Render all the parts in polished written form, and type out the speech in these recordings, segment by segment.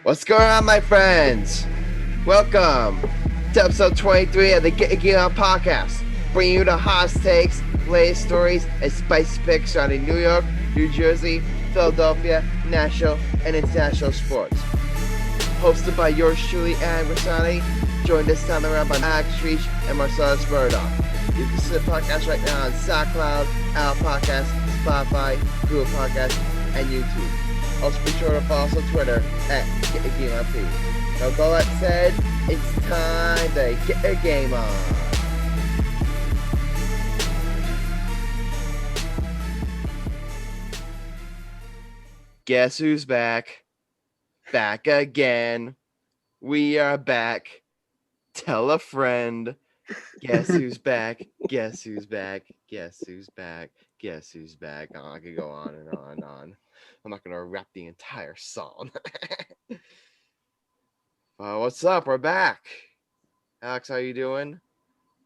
What's going on, my friends? Welcome to episode 23 of the Get Your Game On podcast, bringing you the hottest takes, latest stories, and spicy picks surrounding New York, New Jersey, Philadelphia, national, and international sports. Hosted by yours truly and Grassani, joined this time around by Alex Reich and Marcellus Murdock. You can listen to the podcast right now on SoundCloud, Apple Podcasts, Spotify, Google Podcasts, and YouTube. Also be sure to follow us on Twitter at GetYourGameOnP. Now with all that said, it's time to get your game on. Guess who's back? Back again. We are back. Tell a friend. Guess who's back? Guess who's back? Guess who's back? Guess who's back? Oh, I could go on and on and on. I'm not gonna rap the entire song. What's up? We're back. Alex, how you doing?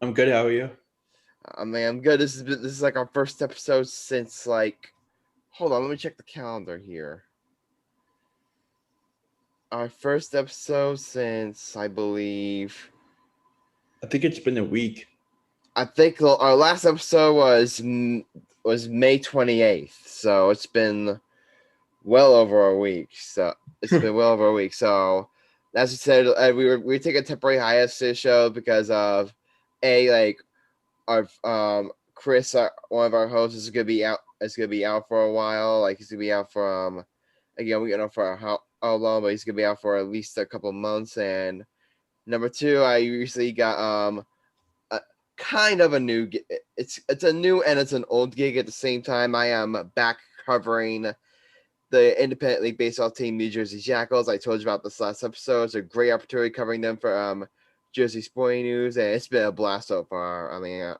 I'm good. How are you? Man, I'm good. This is like our first episode since hold on, let me check the calendar here. Our first episode since I think it's been a week. I think our last episode was May 28th, so it's been well over a week. So as we said, we take a temporary hiatus to the show because of our Chris, one of our hosts, is gonna be out. Is gonna be out for a while. He's gonna be out for again, we don't know for how long, but he's gonna be out for at least a couple months. And number two, I recently got kind of a new. It's a new and it's an old gig at the same time. I am back covering the independent league baseball team, New Jersey Jackals. I told you about this last episode. It's a great opportunity covering them for Jersey Sporting News, and it's been a blast so far. I mean,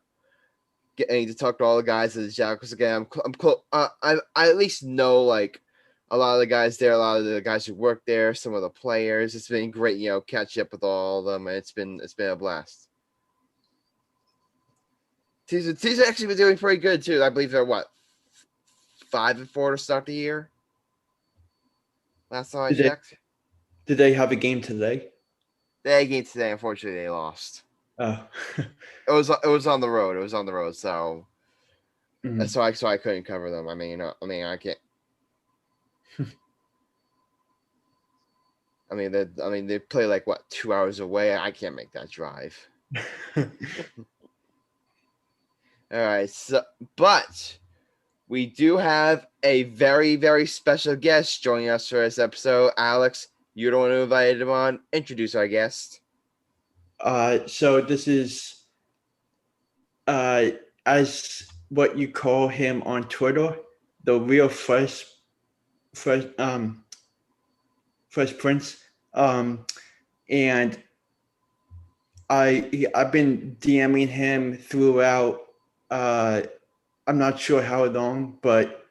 getting to talk to all the guys at the Jackals again. I'm close. I at least know a lot of the guys there, a lot of the guys who work there, some of the players. It's been great, catching up with all of them, and it's been a blast. Teams actually been doing pretty good too. I believe they're 5-4 to start the year. Last time I checked. Did they have a game today? They had a game today. Unfortunately, they lost. Oh. It was on the road. So Mm-hmm. so I couldn't cover them. I mean, I can't. They play 2 hours away. I can't make that drive. All right, but we do have a very, very special guest joining us for this episode. Alex, you're the one who invited him on. Introduce our guest. So this is as what you call him on Twitter, the real Fresh Prince. And I've been DMing him throughout. I'm not sure how long, but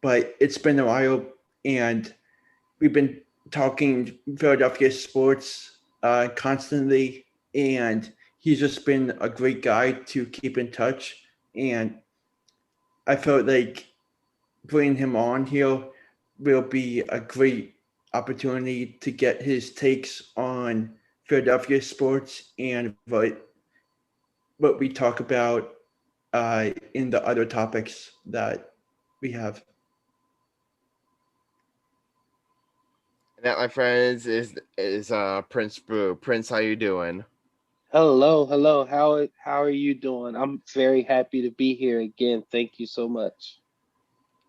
it's been a while, and we've been talking Philadelphia sports constantly, and he's just been a great guy to keep in touch. And I felt like bringing him on here will be a great opportunity to get his takes on Philadelphia sports and what we talk about in the other topics that we have. And that, my friends, is Prince Brew. Prince, how you doing? Hello. How are you doing? I'm very happy to be here again. Thank you so much.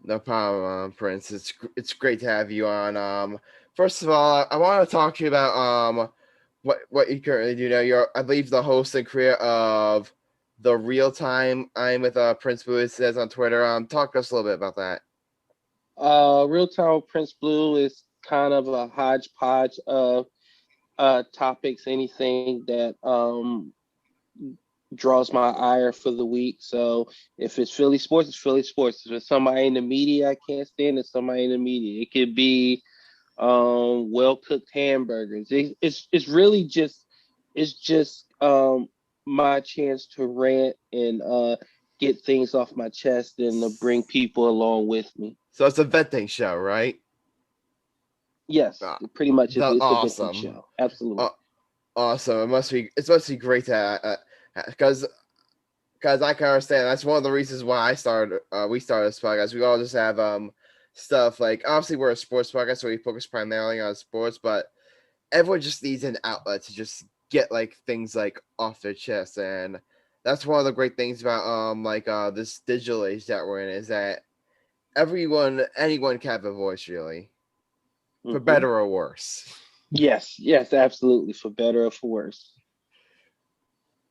No problem, Prince. It's great to have you on. First of all, I want to talk to you about what you currently do now. You're, I believe, the host and creator of the Real Time I'm with Prince Blue, it says on Twitter. Talk to us a little bit about that. Real Time Prince Blue is kind of a hodgepodge of topics, anything that draws my ire for the week. So if it's Philly sports, it's Philly sports. If it's somebody in the media I can't stand, it's somebody in the media. It could be well-cooked hamburgers. It's really just my chance to rant and get things off my chest and to bring people along with me. So it's a venting show, right? Yes, Uh, pretty much. that's It's a vintage awesome. show. Absolutely. Awesome. It must be great to because I can understand. That's one of the reasons why we started this podcast. We all just have stuff like, obviously we're a sports podcast, so we focus primarily on sports, but everyone just needs an outlet to just get like things like off their chest, and that's one of the great things about this digital age that we're in, is that anyone can have a voice, really, for Hmm. better or worse. Yes, absolutely. For better or for worse.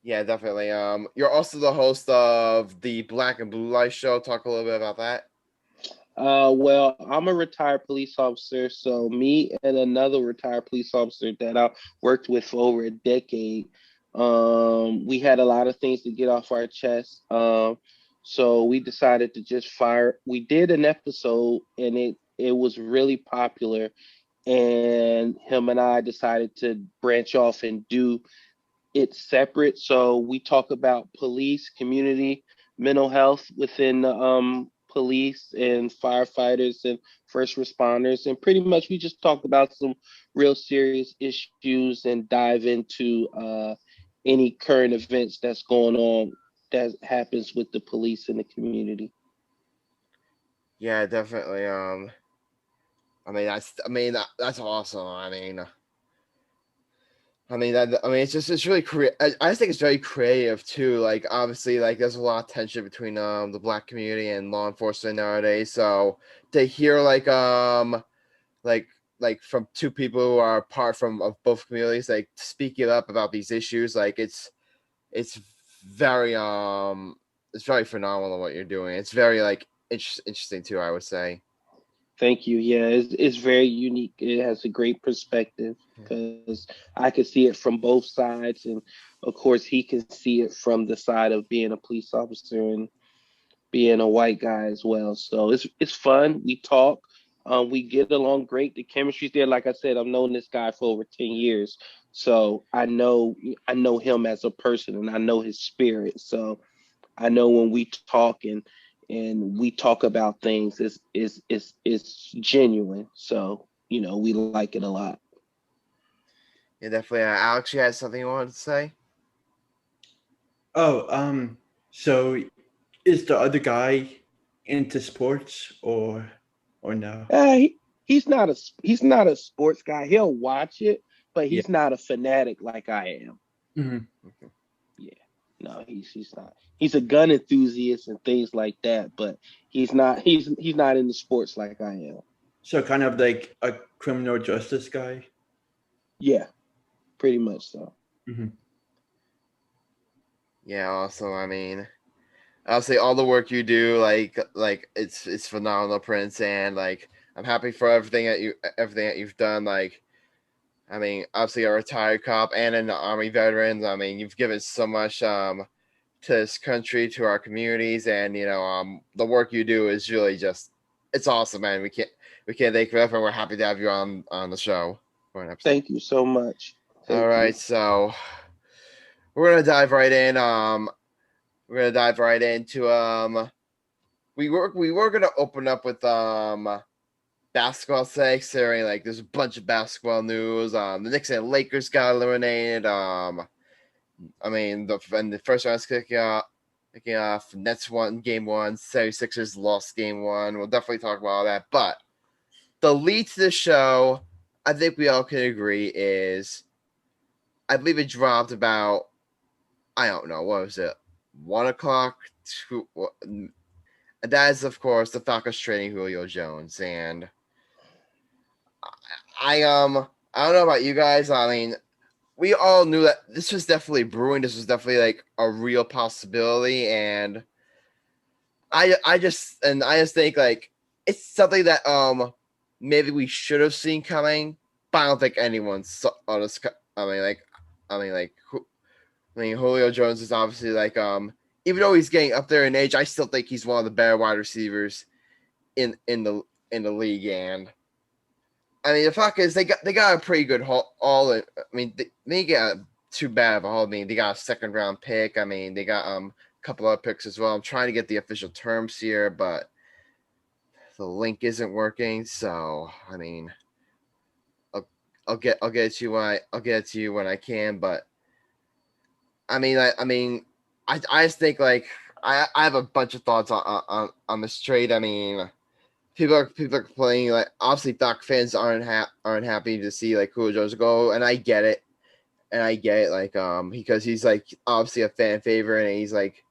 Yeah, definitely. You're also the host of the Black and Blue Light Show. Talk a little bit about that. Well, I'm a retired police officer, so me and another retired police officer that I worked with for over a decade, we had a lot of things to get off our chest. So we decided to just fire. We did an episode, and it was really popular, and him and I decided to branch off and do it separate. So we talk about police, community, mental health within the police and firefighters and first responders. And pretty much we just talk about some real serious issues and dive into any current events that's going on that happens with the police and the community. Yeah, definitely. That's awesome. It's really I just think it's very creative too. Like, obviously, like, there's a lot of tension between the black community and law enforcement nowadays. So to hear like from two people who are part from of both communities, like, speaking up about these issues, like, it's very it's very phenomenal what you're doing. It's very like interesting too, I would say. Thank you. Yeah, it's very unique. It has a great perspective because I can see it from both sides, and of course, he can see it from the side of being a police officer and being a white guy as well. So it's fun. We talk. We get along great. The chemistry's there. Like I said, I've known this guy for over 10 years, so I know him as a person, and I know his spirit. So I know when we talk and we talk about things, it's genuine. So we like it a lot. Yeah, definitely. Alex, you had something you wanted to say? Oh, so is the other guy into sports or no? He's not a sports guy. He'll watch it, but Yeah. he's not a fanatic like I am. Hmm. Yeah, no, he's not. He's a gun enthusiast and things like that, but he's not into sports like I am. So kind of like a criminal justice guy. Yeah, pretty much so. Hmm. Yeah, awesome. I'll say all the work you do, like it's phenomenal, Prince, and like, I'm happy for everything that you've done. Like, obviously a retired cop and an Army veteran. You've given so much to this country, to our communities, and the work you do is really just, it's awesome, man. We can't thank you enough, and we're happy to have you on the show for an episode. Thank you so much. All Thank right, you. so we're gonna dive right in. We're gonna dive right into we were gonna open up with basketball today, considering like there's a bunch of basketball news. The Knicks and Lakers got eliminated. The first round's kicking off. Nets won game one. 76ers lost game one. We'll definitely talk about all that. But the lead to the show, I think we all can agree, is, I believe it dropped about, I don't know, what was it, 1 o'clock? And that is, of course, the Falcons trading Julio Jones. And I don't know about you guys. We all knew that this was definitely brewing. This was definitely like a real possibility, and I just think like it's something that maybe we should have seen coming, but I don't think anyone saw this. Julio Jones is obviously like, even though he's getting up there in age, I still think he's one of the better wide receivers in the league. And the fact is, they got a pretty good haul. They got too bad of a haul. They got a second round pick. They got a couple other picks as well. I'm trying to get the official terms here, but the link isn't working. So I'll get it to you when I can. But I just think like I have a bunch of thoughts on this trade. I mean, people are complaining like obviously Falcons fans aren't happy to see like Julio Jones go, and I get it. Like because he's like obviously a fan favorite, and he's like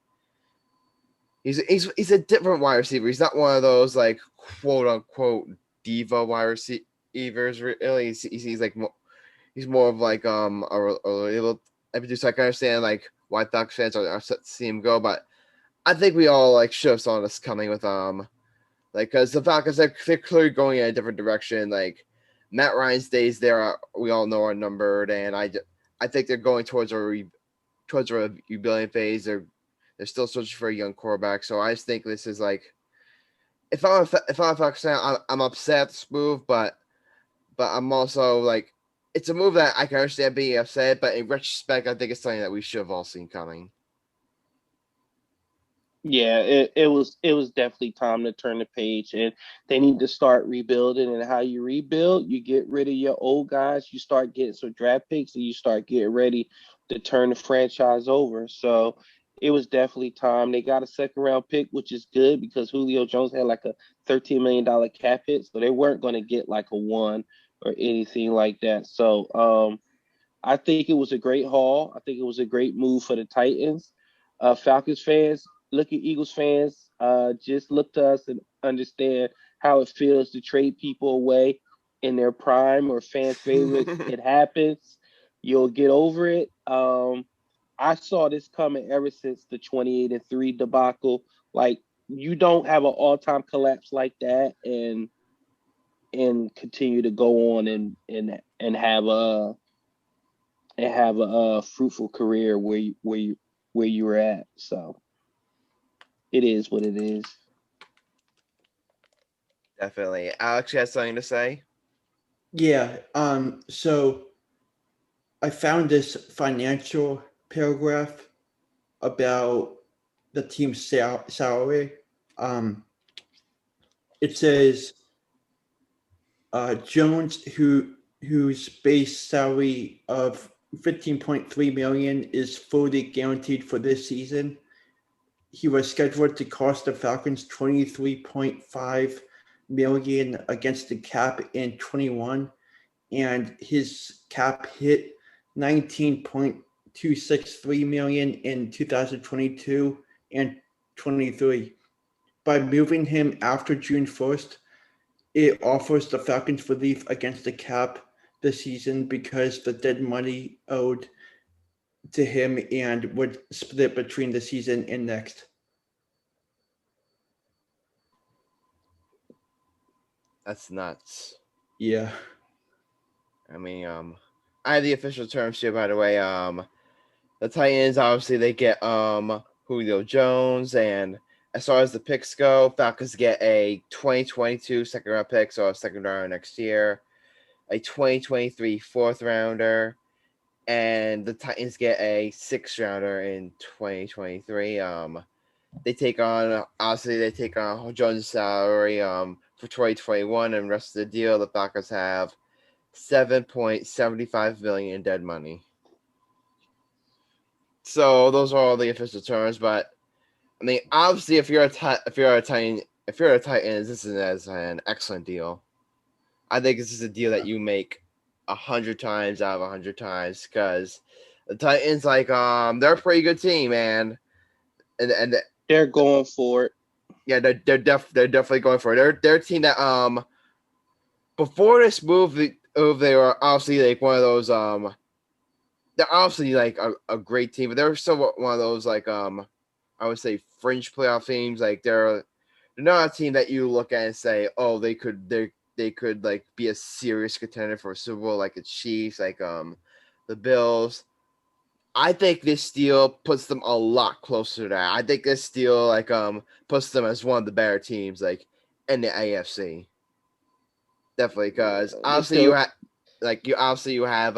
he's a different wide receiver. He's not one of those like quote unquote diva wide receivers. Really, he's like he's more of like a little. So I can understand like why Falcons fans are upset to see him go, but I think we all like should have saw this coming with like because the Falcons they're clearly going in a different direction. Like Matt Ryan's days there, we all know are numbered, and I think they're going towards a rebuilding phase. They're still searching for a young quarterback, so I just think this is like if I'm a Falcons fan, I'm upset at this move, but I'm also like it's a move that I can understand being upset, but in retrospect, I think it's something that we should have all seen coming. Yeah, it was definitely time to turn the page, and they need to start rebuilding. And how you rebuild, you get rid of your old guys, you start getting some draft picks, and you start getting ready to turn the franchise over. So it was definitely time. They got a second round pick, which is good because Julio Jones had like a $13 million cap hit, so they weren't going to get like a one or anything like that. So I think it was a great haul. I think it was a great move for the Titans. Falcons fans, look at Eagles fans. Just look to us and understand how it feels to trade people away in their prime or fan favorites. It happens. You'll get over it. I saw this coming ever since the 28-3 debacle. Like you don't have an all-time collapse like that and continue to go on and have a fruitful career where you were at. So it is what it is. Definitely. Alex, you has something to say? Yeah. So I found this financial paragraph about the team's salary. It says Jones, whose base salary of $15.3 million is fully guaranteed for this season. He was scheduled to cost the Falcons $23.5 million against the cap in 21, and his cap hit $19.263 million in 2022 and 23. By moving him after June 1st, it offers the Falcons relief against the cap this season because the dead money owed to him and would split between the season and next. That's nuts. Yeah. I mean, I have the official terms here, by the way. The Titans obviously they get Julio Jones, and as far as the picks go, Falcons get a 2022 second round pick, so a second rounder next year, a 2023 fourth rounder, and the Titans get a sixth rounder in 2023. They take on Jones' salary for 2021, and the rest of the deal the Falcons have $7.75 million in dead money. So those are all the official terms, but I mean, obviously, if you're a Titan, this is an excellent deal. I think this is a deal that you make 100 times out of 100 times because the Titans, like, they're a pretty good team, man, and they're going for it. Yeah, they're definitely going for it. They're a team that before this move, they were obviously like one of those they're obviously like a great team, but they're still one of those like I would say fringe playoff teams. Like they're not a team that you look at and say, oh, they could like be a serious contender for a Super Bowl like the Chiefs, like the Bills. I think this deal puts them a lot closer to that. I think this deal like puts them as one of the better teams like in the AFC. Definitely, because obviously you have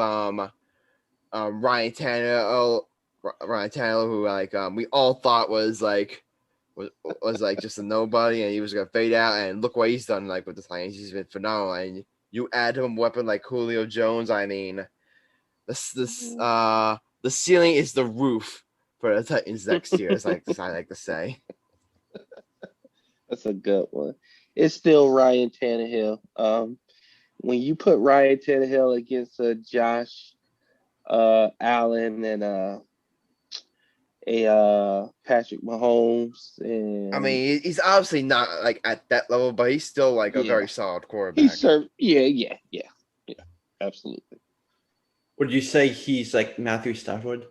Ryan Tannehill, who like we all thought was like just a nobody, and he was gonna fade out. And look what he's done like with the Titans. He's been phenomenal, and you add him a weapon like Julio Jones. I mean, the ceiling is the roof for the Titans next year. As I like to say. That's a good one. It's still Ryan Tannehill. When you put Ryan Tannehill against Josh Allen and Patrick Mahomes, and I mean, he's obviously not like at that level, but he's still like a very solid quarterback. he served. Yeah. Absolutely. Would you say he's like Matthew Stafford?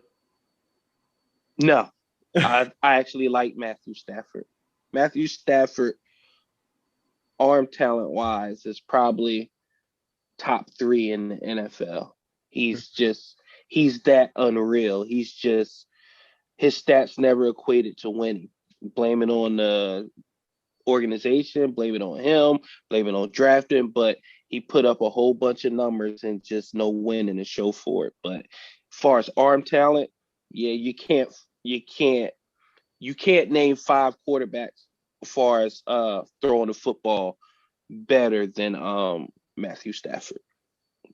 No, I actually like Matthew Stafford. Matthew Stafford, arm talent wise, is probably top 3 in the NFL. He's that unreal. His stats never equated to winning. Blame it on the organization, blame it on him, blame it on drafting, but he put up a whole bunch of numbers and just no winning to show for it. But as far as arm talent, yeah, you can't name 5 quarterbacks as far as throwing the football better than Matthew Stafford.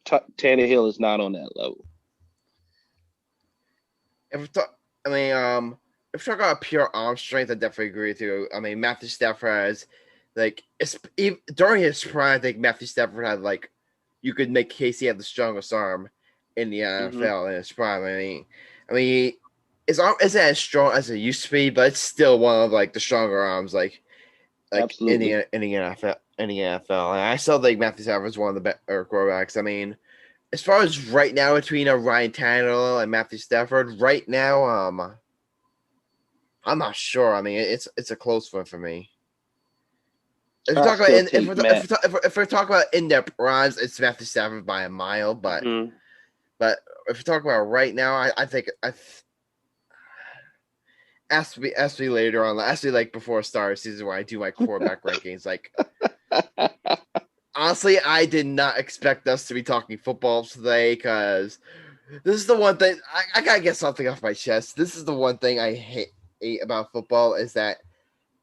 Tannehill is not on that level. If we talk about pure arm strength, I definitely agree with you. I mean, Matthew Stafford has, like, during his prime, I think Matthew Stafford had, like, you could make case he had the strongest arm in the NFL in his prime. I mean, his arm isn't as strong as it used to be, but it's still one of, like, the stronger arms, like in the NFL. And I still think Matthew Stafford is one of the better quarterbacks. I mean, as far as right now between Ryan Tannehill and Matthew Stafford, right now, I'm not sure. I mean, it's a close one for me. If we're talking about in their primes, it's Matthew Stafford by a mile. But if we talk about right now, I think ask me later on. Ask me like before start of season where I do my quarterback rankings. Like, honestly, I did not expect us to be talking football today because this is the one thing I gotta get something off my chest. This is the one thing I hate about football is that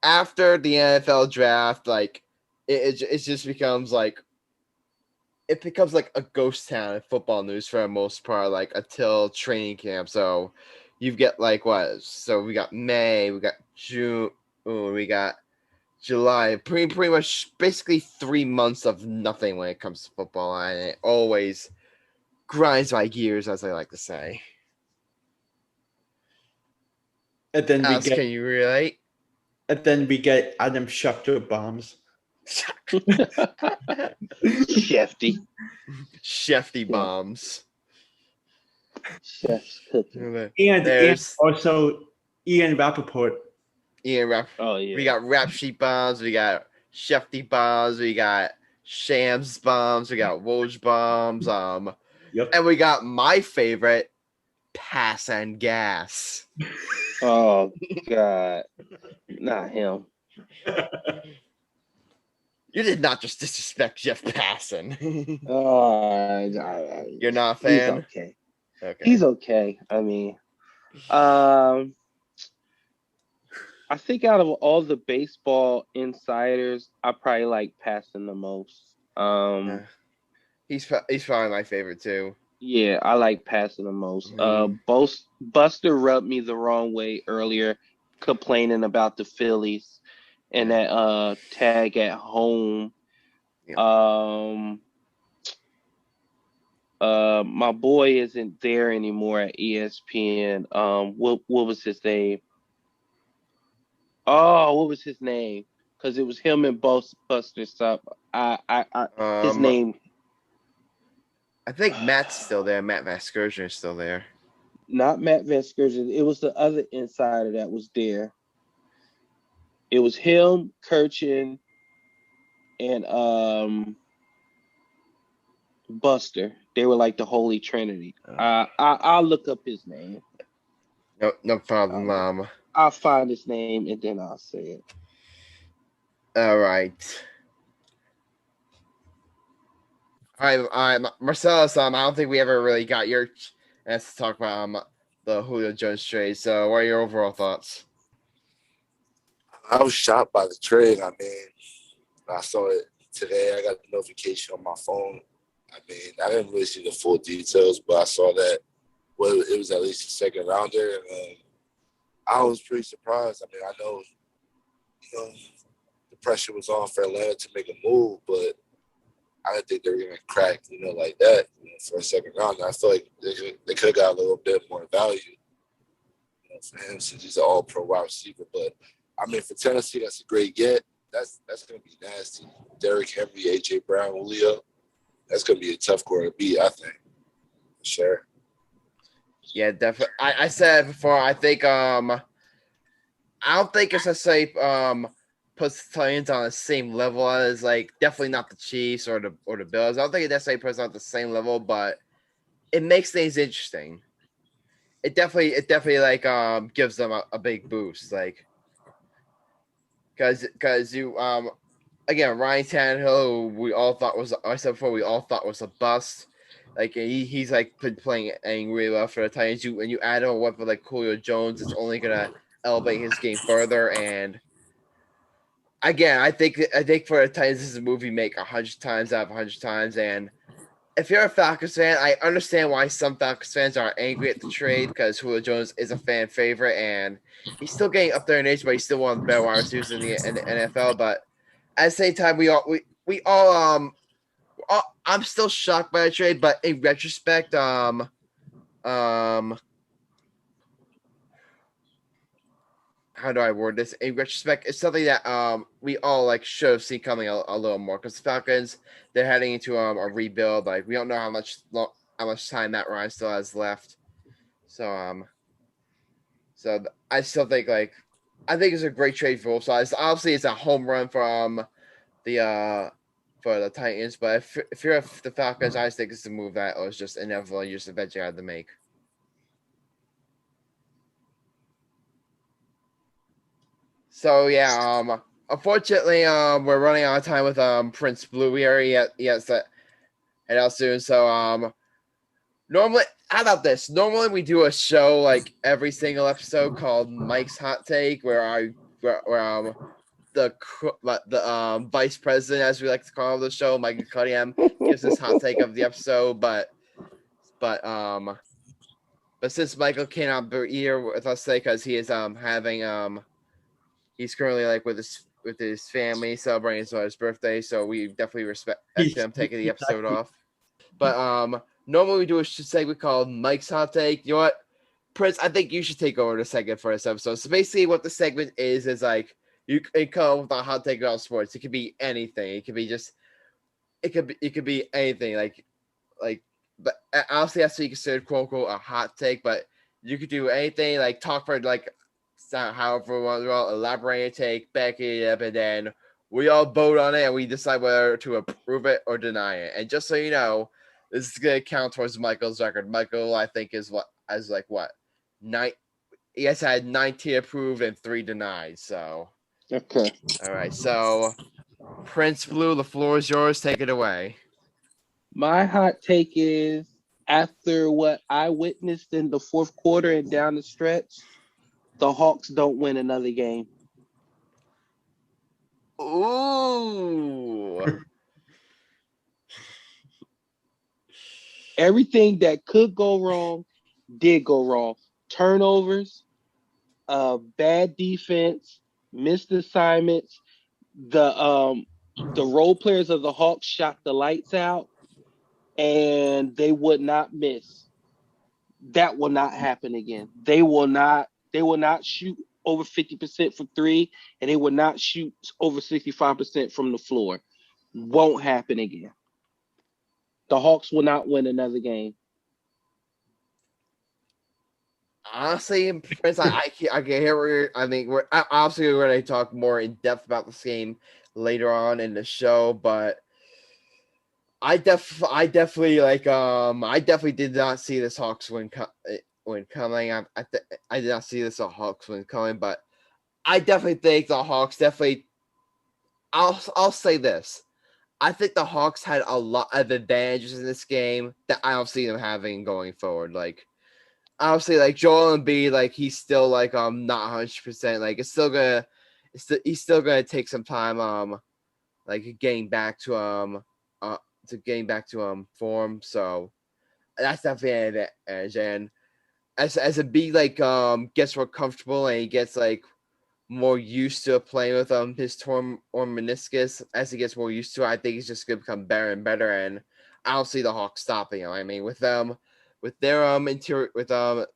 after the NFL draft, like it just becomes like a ghost town in football news for the most part, like until training camp. So you get like what? So we got May, we got June, we got July. Pretty much basically 3 months of nothing when it comes to football, and it always grinds my gears, as I like to say. And then can you relate? And then we get Adam Schefter bombs. Shefty bombs. Chef's cooking. And also Ian Rappaport. Oh yeah. We got Rap Sheet bombs. We got Shefty bombs. We got Shams bombs. We got Woj bombs. And we got my favorite, Pass and Gas. Oh God, not him. You did not just disrespect Jeff Passan. You're not a fan? He's okay. He's okay. I mean, I think out of all the baseball insiders, I probably like Passan the most. He's probably my favorite too. Yeah, I like Passan the most. Buster rubbed me the wrong way earlier, complaining about the Phillies and that tag at home. Yeah. My boy isn't there anymore at ESPN. What was his name? Oh, what was his name? Because it was him and Buster stuff. His name. I think Matt's still there. Matt Vasgersian is still there. Not Matt Vasgersian. It was the other insider that was there. It was him, Kirchin, and Buster. They were like the Holy Trinity. I'll look up his name. No problem. I'll find his name and then I'll say it. All right. All right, Marcellus. I don't think we ever really got your chance to talk about the Julio Jones trade. So, what are your overall thoughts? I was shocked by the trade. I mean, I saw it today I got a notification on my phone. I mean, I didn't really see the full details, but I saw that it was at least a second rounder, and I was pretty surprised. I mean, I know, the pressure was on for Atlanta to make a move, but I didn't think they were going to crack, like that, for a second rounder. I feel like they could have got a little bit more value, for him since he's an all-pro wide receiver. But, I mean, for Tennessee, that's a great get. That's going to be nasty. Derrick Henry, A.J. Brown, Julio. That's going to be a tough core to beat, I think. For sure. Yeah, definitely. I said before, I think I don't think it's necessarily puts the Titans on the same level as, like, definitely not the Chiefs or the Bills. I don't think it necessarily puts them on the same level, but it makes things interesting. It definitely like gives them a big boost, like, because you again, Ryan Tannehill, we all thought was a bust. Like, he's like been playing really well for the Titans. And you add a weapon like Julio Jones, it's only gonna elevate his game further. And again, I think for the Titans, this is a movie make 100 times out of 100 times. And if you're a Falcons fan, I understand why some Falcons fans are angry at the trade, because Julio Jones is a fan favorite and he's still getting up there in age, but he's still one of the better wide receivers in the NFL. But at the same time, we all I'm still shocked by the trade, but in retrospect, how do I word this? In retrospect, it's something that we all like should have seen coming a little more, because the Falcons, they're heading into a rebuild. Like, we don't know how much time Matt Ryan still has left. So I still think, like, I think it's a great trade for both sides. Obviously, it's a home run for the Titans, but if you're the Falcons, I just think it's a move that was just inevitable. You just eventually had to make. So yeah, unfortunately, we're running out of time with Prince Blue. We already head out soon. So normally, how about this? Normally we do a show like every single episode called Mike's Hot Take, where the vice president, as we like to call the show, Michael Cunningham, gives his hot take of the episode. But since Michael cannot be here with us today because he is he's currently like with his family celebrating his birthday, so we definitely respect him taking the episode off. But normally we do a segment called Mike's Hot Take. You know what, Prince? I think you should take over the segment for this episode. So basically, what the segment is like, you can come with a hot take about sports. It could be anything. It could be anything. Like, but honestly, that's what you consider quote unquote a hot take. But you could do anything. Like, talk for like however we want, elaborate a take, back it up, and then we all vote on it and we decide whether to approve it or deny it. And just so you know, this is gonna count towards Michael's record. Michael, I think, he has had 19 approved and 3 denied. So okay. All right. So Prince Blue, the floor is yours. Take it away. My hot take is, after what I witnessed in the fourth quarter and down the stretch, the Hawks don't win another game. Ooh. Everything that could go wrong did go wrong. Turnovers, bad defense, missed assignments. The role players of the Hawks shot the lights out, and they would not miss. That will not happen again. They will not shoot over 50% from 3, and they will not shoot over 65% from the floor. Won't happen again. The Hawks will not win another game. Honestly, Prince, I can hear where I think we're obviously we're going to talk more in depth about this game later on in the show, but I definitely did not see this Hawks win coming. I did not see this Hawks win coming, but I definitely think the Hawks I'll say this. I think the Hawks had a lot of advantages in this game that I don't see them having going forward. Like, obviously, like Joel Embiid, like he's still like not 100%. Like he's still gonna take some time like getting back to form. So that's definitely an advantage. And as a B like gets more comfortable and he gets like more used to playing with his torn or meniscus, as he gets more used to it, I think he's just gonna become better and better. And I don't see the Hawks stopping him. I mean, with them, with their interior, with Click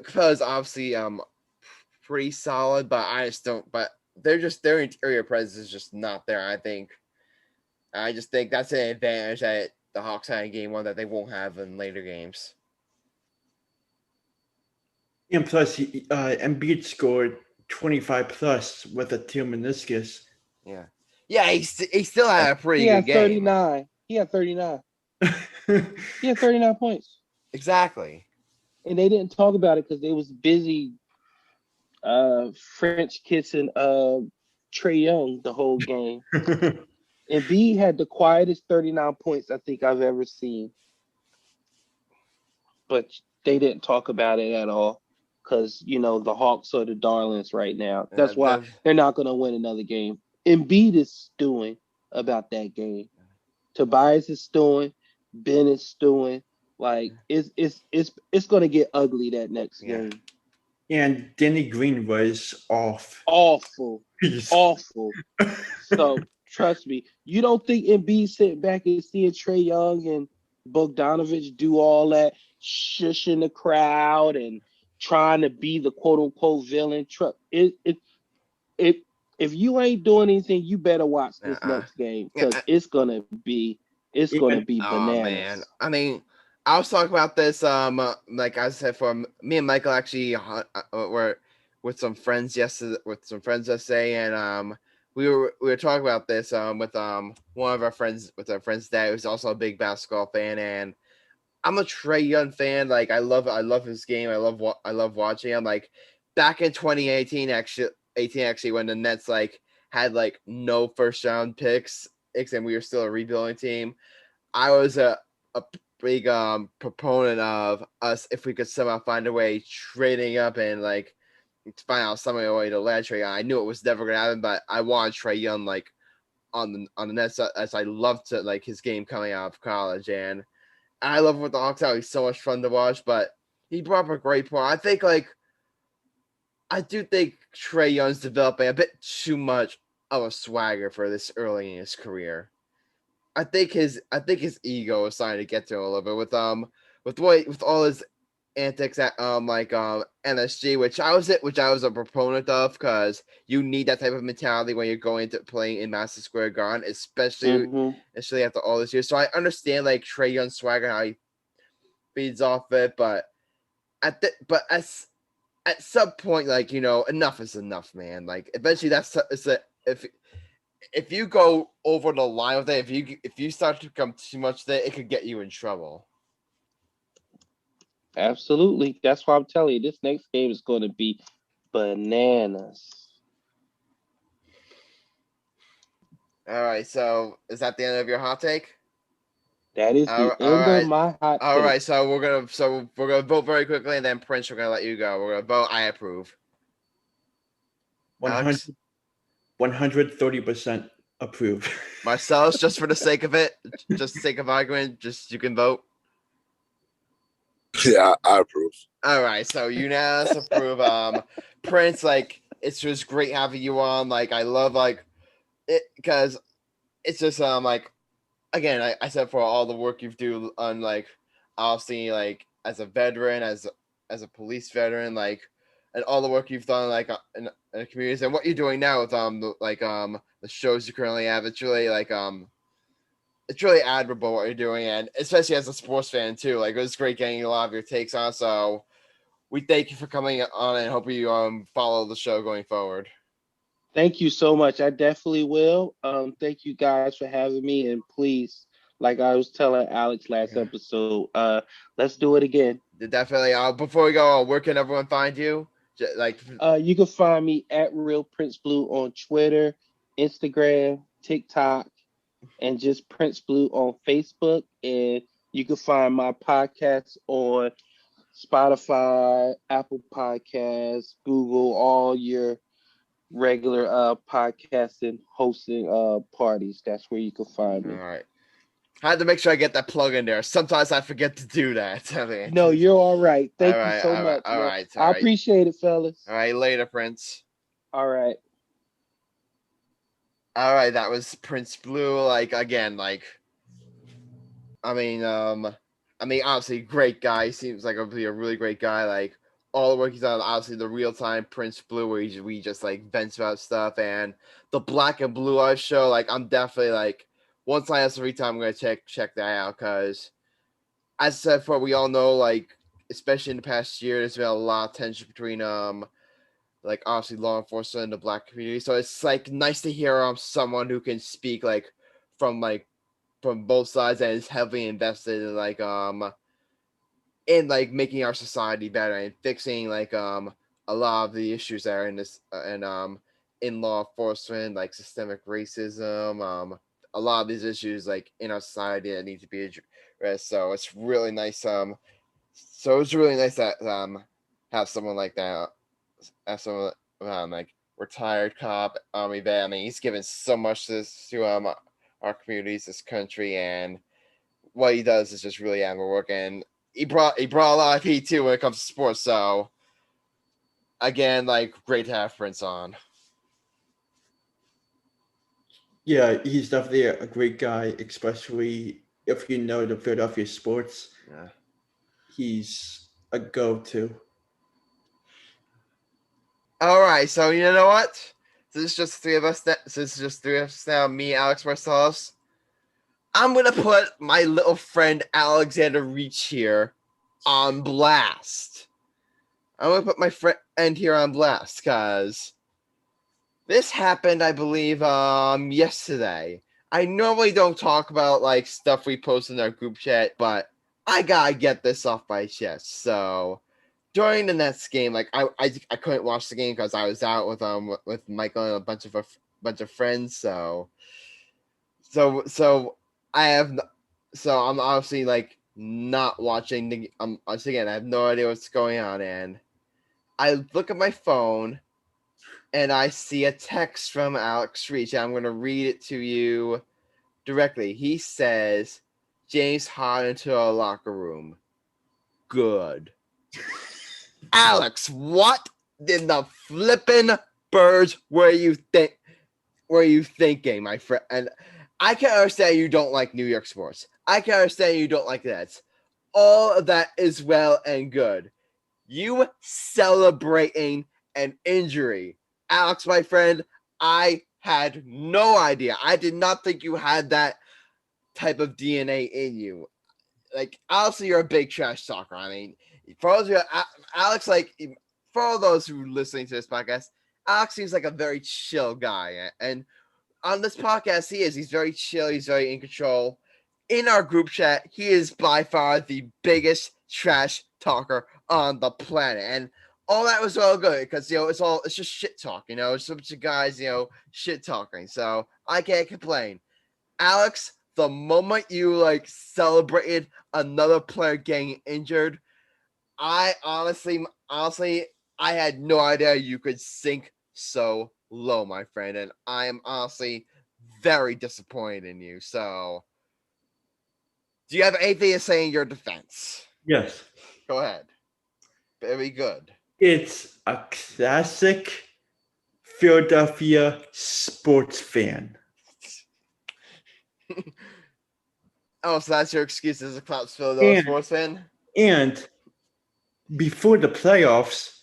Capella is obviously pretty solid, but I just don't. But they're just their interior presence is just not there. I just think that's an advantage that the Hawks had in game one that they won't have in later games. And plus, Embiid scored 25 plus with a tear meniscus. Yeah, he still had a pretty good game. 39. He had 39. He had 39 points. Exactly. And they didn't talk about it because they was busy French kissing Trae Young the whole game. And B had the quietest 39 points I think I've ever seen. But they didn't talk about it at all because, the Hawks are the darlings right now. That's why they're not going to win another game. Embiid is stewing about that game. Tobias is stewing. Ben is stewing. Like, it's going to get ugly that next game. And Danny Green was off. Awful. Awful. So, trust me, you don't think Embiid sitting back and seeing Trae Young and Bogdanovich do all that shushing the crowd and trying to be the quote-unquote villain? If you ain't doing anything, you better watch this next game because it's gonna be bananas. Oh man, I mean, I was talking about this. Like I said, for me and Michael actually were with some friends yesterday, and we were talking about this with one of our friends, with our friend's dad, who's also a big basketball fan, and I'm a Trae Young fan. Like I love his game. I love watching him. Like back in 2018, actually, when the Nets like had like no first round picks, and we were still a rebuilding team, I was a big proponent of us, if we could somehow find a way trading up and like find out some way to land Trae Young. I knew it was never gonna happen, but I wanted Trae Young like on the Nets, as I loved to like his game coming out of college, and I love what the Hawks are. He's so much fun to watch. But he brought up a great point. I do think Trae Young's developing a bit too much of a swagger for this early in his career. I think his ego is starting to get to him a little bit with all his antics at MSG, which I was a proponent of, because you need that type of mentality when you're going to playing in Madison Square Garden, especially after all this years. So I understand like Trae Young's swagger, how he feeds off it, but at some point, like, enough is enough, man. Like eventually if you go over the line with it, if you start to become too much there, it could get you in trouble. Absolutely. That's why I'm telling you, this next game is going to be bananas. All right, so is that the end of your hot take? That is the end of my hot take. All right, so we're gonna vote very quickly, and then Prince, we're gonna let you go. We're gonna vote. I approve. 130% approve. Marcellus, just for the sake of it, just the sake of argument, just you can vote. Yeah, I approve. All right, so unanimous approve. Prince, like, it's just great having you on. Like, I love like it because it's just like, again, I said, for all the work you do on, like, obviously, like, as a veteran, as a police veteran, like, and all the work you've done, like, in the communities, and what you're doing now with the shows you currently have. It's really like it's really admirable what you're doing, and especially as a sports fan too. Like, it was great getting a lot of your takes on. So we thank you for coming on, and hope you follow the show going forward. Thank you so much. I definitely will. Thank you guys for having me, and please, like I was telling Alex last episode, let's do it again. Definitely. Before we go, where can everyone find you? You can find me at Real Prince Blue on Twitter, Instagram, TikTok, and just Prince Blue on Facebook. And you can find my podcast on Spotify, Apple Podcasts, Google, all your regular podcasting hosting parties. That's where you can find me. All right. I had to make sure I get that plug in there. Sometimes I forget to do that. I mean, No, you're all right. Thank you so all much, right, man. all I right. appreciate it, fellas. All right, later, Prince. All right. All right, that was Prince Blue. Like again, like I mean, obviously, great guy. He seems like a really great guy. Like all the work he's done, obviously, the real time Prince Blue, where we just like vents about stuff, and the Black and Blue Eyes show. Like, I'm definitely like once I have some free time, I'm gonna check that out because, as I said before, we all know like especially in the past year, there's been a lot of tension between like obviously law enforcement and the Black community. So it's like nice to hear someone who can speak like from like from both sides and is heavily invested in like making our society better and fixing like a lot of the issues that are in this and in law enforcement, like systemic racism, a lot of these issues like in our society that need to be addressed. So it's really nice that have someone like that, have someone like retired cop, army vet. I mean, he's given so much to our communities, this country, and what he does is just really admirable work. And he brought a lot of heat too when it comes to sports. So again, like great to have Prince on. Yeah, he's definitely a great guy, especially if you know the Philadelphia sports. Yeah. He's a go-to. All right, so you know what? This is just three of us. This is just three of us now. Me, Alex Marcellus. I'm gonna put my little friend Alexander Reich here on blast. I'm gonna put my friend here on blast because this happened, I believe, yesterday. I normally don't talk about like stuff we post in our group chat, but I gotta get this off my chest. So during the Nets game, like I couldn't watch the game because I was out with Michael and a bunch of friends. So I'm obviously like not watching the. Once again, I have no idea what's going on, and I look at my phone, and I see a text from Alex Reich. I'm going to read it to you directly. He says, "James Harden to our locker room. Good." Alex, what in the flippin' birds were you thinking, my friend? And I can understand you don't like New York sports. I can understand you don't like that. All of that is well and good. You celebrating an injury. Alex, my friend, I had no idea. I did not think you had that type of DNA in you. Like, obviously, you're a big trash talker. I mean, for all of you, Alex, like, for all those who are listening to this podcast, Alex seems like a very chill guy. And on this podcast, he is. He's very chill. He's very in control. In our group chat, he is by far the biggest trash talker on the planet. And all that was all good because, it's just shit talk, it's a bunch of guys, shit talking. So I can't complain. Alex, the moment you like celebrated another player getting injured, I honestly, I had no idea you could sink so low, my friend, and I am honestly very disappointed in you. So, do you have anything to say in your defense? Yes. Go ahead. Very good. It's a classic Philadelphia sports fan. Oh, so that's your excuse as a Philadelphia sports fan? And before the playoffs,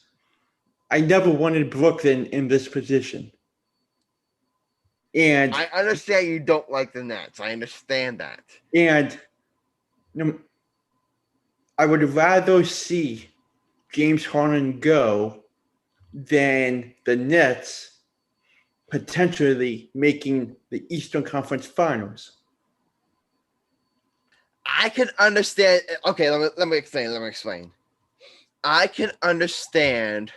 I never wanted Brooklyn in this position. And I understand you don't like the Nets. I understand that. And I would rather see James Harden go than the Nets potentially making the Eastern Conference Finals. I can understand. Okay, let me explain. I can understand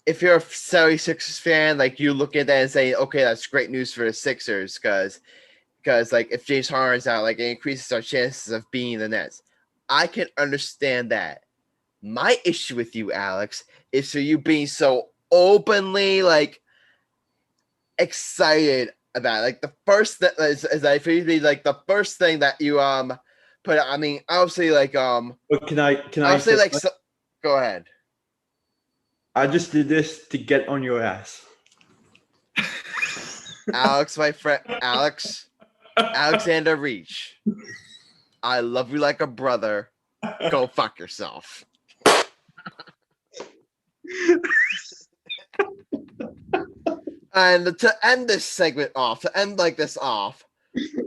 if you're a 76ers fan, like you look at that and say, okay, that's great news for the Sixers because like if James Harden's out, like it increases our chances of beating the Nets. I can understand that. My issue with you, Alex, is for you being so openly like excited about it. Like the first that is I feel like the first thing that you put. I mean, obviously, like But can I obviously, say like something? go ahead. I just did this to get on your ass. Alex, my friend, Alexander Reich. I love you like a brother. Go fuck yourself. And to end this segment off,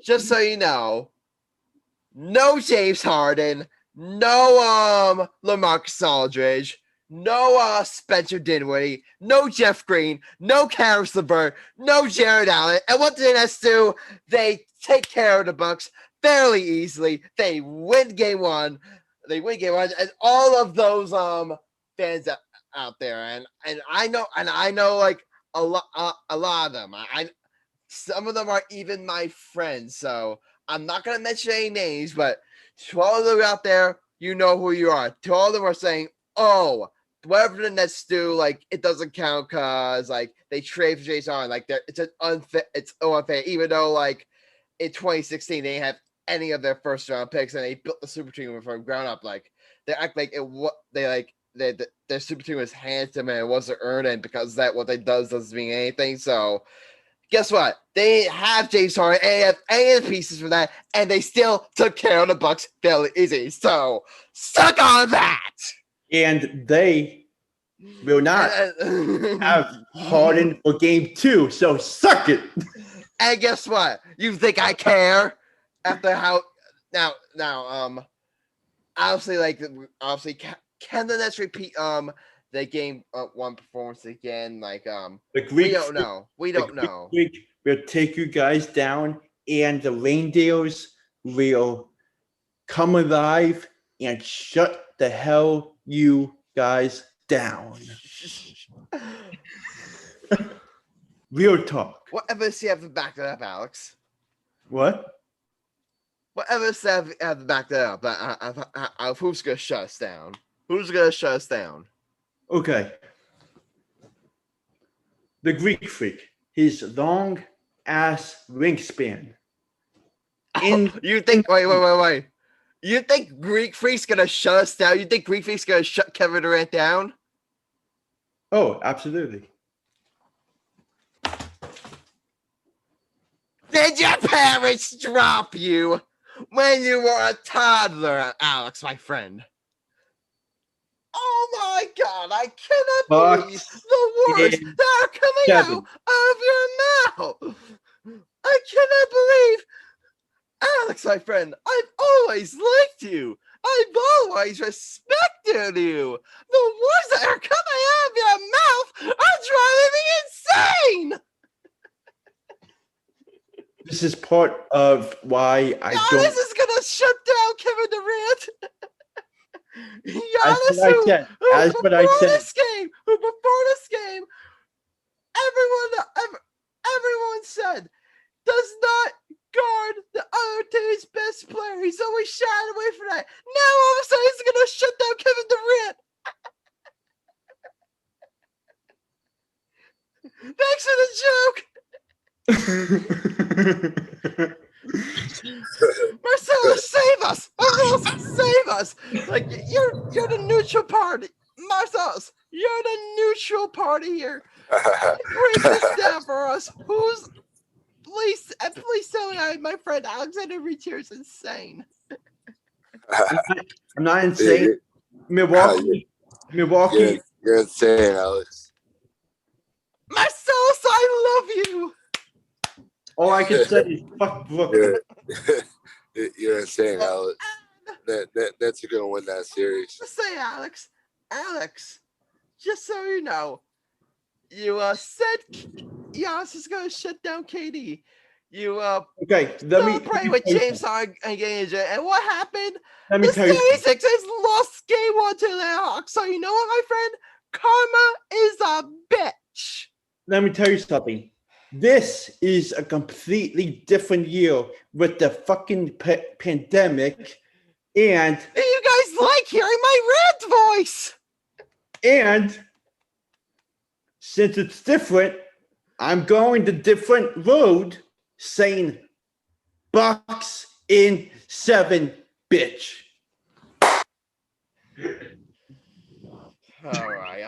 just so you know, no James Harden, no LaMarcus Aldridge, no Spencer Dinwiddie, no Jeff Green, no Karis LeVert, no Jared Allen. And what do the Nets do? They take care of the Bucks fairly easily. They win game one. And all of those fans out there, and I know like a lot of them. Some of them are even my friends, so I'm not gonna mention any names, but to all of them out there, you know who you are. To all of them are saying, "Oh, whatever the Nets do, like it doesn't count because like they trade for Jason Harden. Like it's unfair, even though like in 2016 they didn't have any of their first round picks and they built the super team from ground up. Like they act like their super team was handed to them and it wasn't earned, and because of that what they doesn't mean anything. So guess what? They have James Harden and they have any of the pieces for that, and they still took care of the Bucks fairly easy. So suck on that. And they will not have Harden for game 2, so suck it. And guess what? You think I care? After how now obviously can the Nets repeat the game one performance again? Like the Greek we don't know. We don't know. Greek will take you guys down, and the Reindeers will come alive and shut the hell you guys down. Real talk. What evidence do you have to back that up, Alex? What? What evidence do you have to back that up? Who's gonna shut us down? Who's gonna shut us down? Okay. The Greek freak. His long ass wingspan. You think? Wait. You think Greek freak's gonna shut us down? You think Greek freak's gonna shut Kevin Durant down? Oh, absolutely. Did your parents drop you when you were a toddler, Alex, my friend? Oh my God, I cannot believe the words that are coming out of your mouth. I cannot believe, Alex, my friend, I've always liked you. I've always respected you. The words that are coming out of your mouth are driving me insane. This is part of why I don't. Giannis is gonna shut down Kevin Durant. Giannis, who before this game, everyone said does not guard the other team's best player. He's always shying away from that. Now all of a sudden he's gonna shut down Kevin Durant. Thanks for the joke. Marcellus, save us! Marcellus, save us! Like you're the neutral party, Marcellus. You're the neutral party here. Break this down for us. Please tell me my friend Alexander Reich here is insane. I'm not insane. Milwaukee. You're insane, Alex. Marcellus, I love you. All I can say is fuck Brooklyn. You're insane, Alex. That's going to win that series. Let's say, Alex, just so you know, you said Giannis is going to shut down KD. You okay, pray with James Harden engaged, and what happened? Let me tell you. The 76ers lost game 1 to the Hawks. So you know what, my friend? Karma is a bitch. Let me tell you something. This is a completely different year with the fucking pandemic, and you guys like hearing my rant voice. And since it's different, I'm going the different road, saying Bucks in 7, bitch. All right.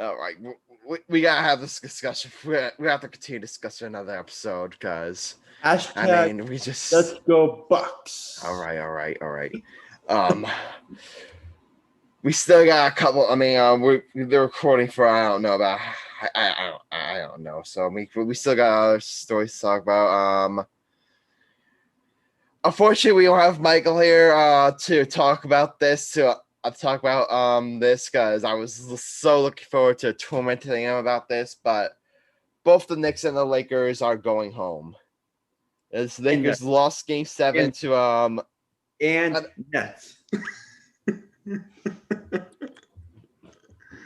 All right, we gotta have this discussion. We have to continue discussing another episode because Hashtag we just let's go Bucks. All right. We still got a couple. They're recording for I don't know about. I don't know. So we still got other stories to talk about. Unfortunately, we don't have Michael here to talk about this. Talk about this because I was so looking forward to tormenting him about this, but both the Knicks and the Lakers are going home. The Lakers lost Game 7 to Nets.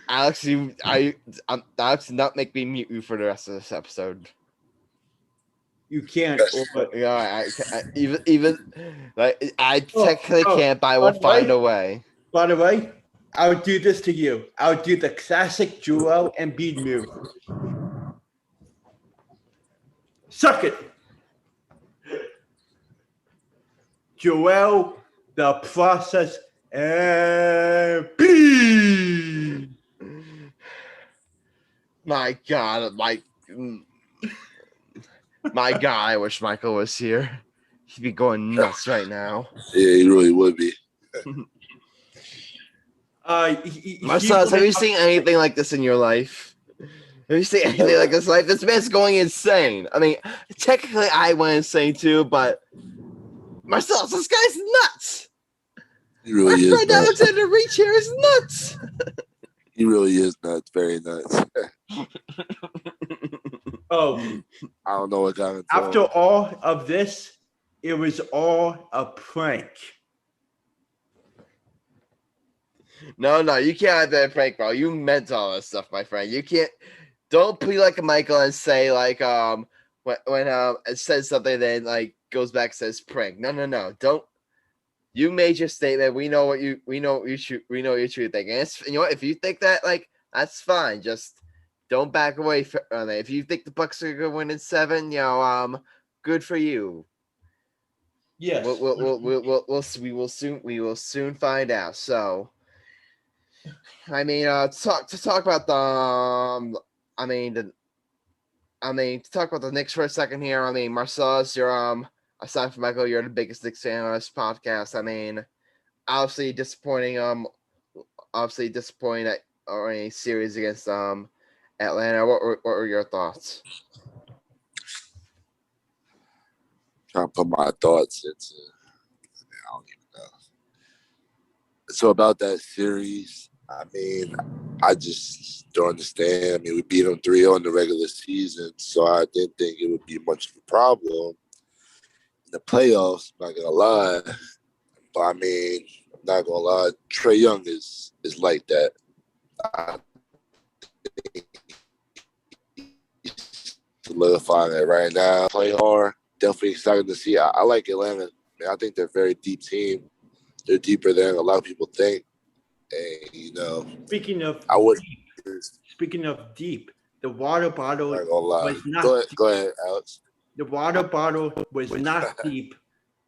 Alex, Alex, did not make me mute you for the rest of this episode. You can't. I technically can't, but I will find a way. By the way, I would do this to you. I would do the classic Joel Embiid move. Suck it. Joel, the process Embiid. My God, my God, I wish Michael was here. He'd be going nuts right now. Yeah, he really would be. Marcellus, have you seen anything like this in your life? Have you seen anything like this in life? This man's going insane. I mean, technically I went insane too, but Marcellus, this guy's nuts. He really is. My friend Alexander Reich here is nuts. He really is nuts. Very nuts. Oh, I don't know what got into after all of this, it was all a prank. No, you can't have that prank, bro. You meant all this stuff, my friend. You can't. Don't be like a Michael and say when it says something, then like goes back and says prank. No. Don't. You made your statement. We know what you true thinking. And you know what? If you think that, like, that's fine. Just don't back away from it. If you think the Bucks are gonna win in 7, good for you. Yes. We will soon find out. So, to talk about to talk about the Knicks for a second here. Marcellus, you're aside from Michael, you're the biggest Knicks fan on this podcast. Obviously disappointing at a series against Atlanta. What were your thoughts? Trying to put my thoughts into. I don't even know. So about that series, I just don't understand. We beat them 3-0 in the regular season, so I didn't think it would be much of a problem in the playoffs. I'm not gonna lie, but I'm not gonna lie. Trae Young is like that. I think he's solidifying it right now. Play hard. Definitely excited to see. I like Atlanta. I think they're a very deep team. They're deeper than a lot of people think. And, Speaking of deep, the water bottle was not deep. Go ahead, Alex. The water bottle was not deep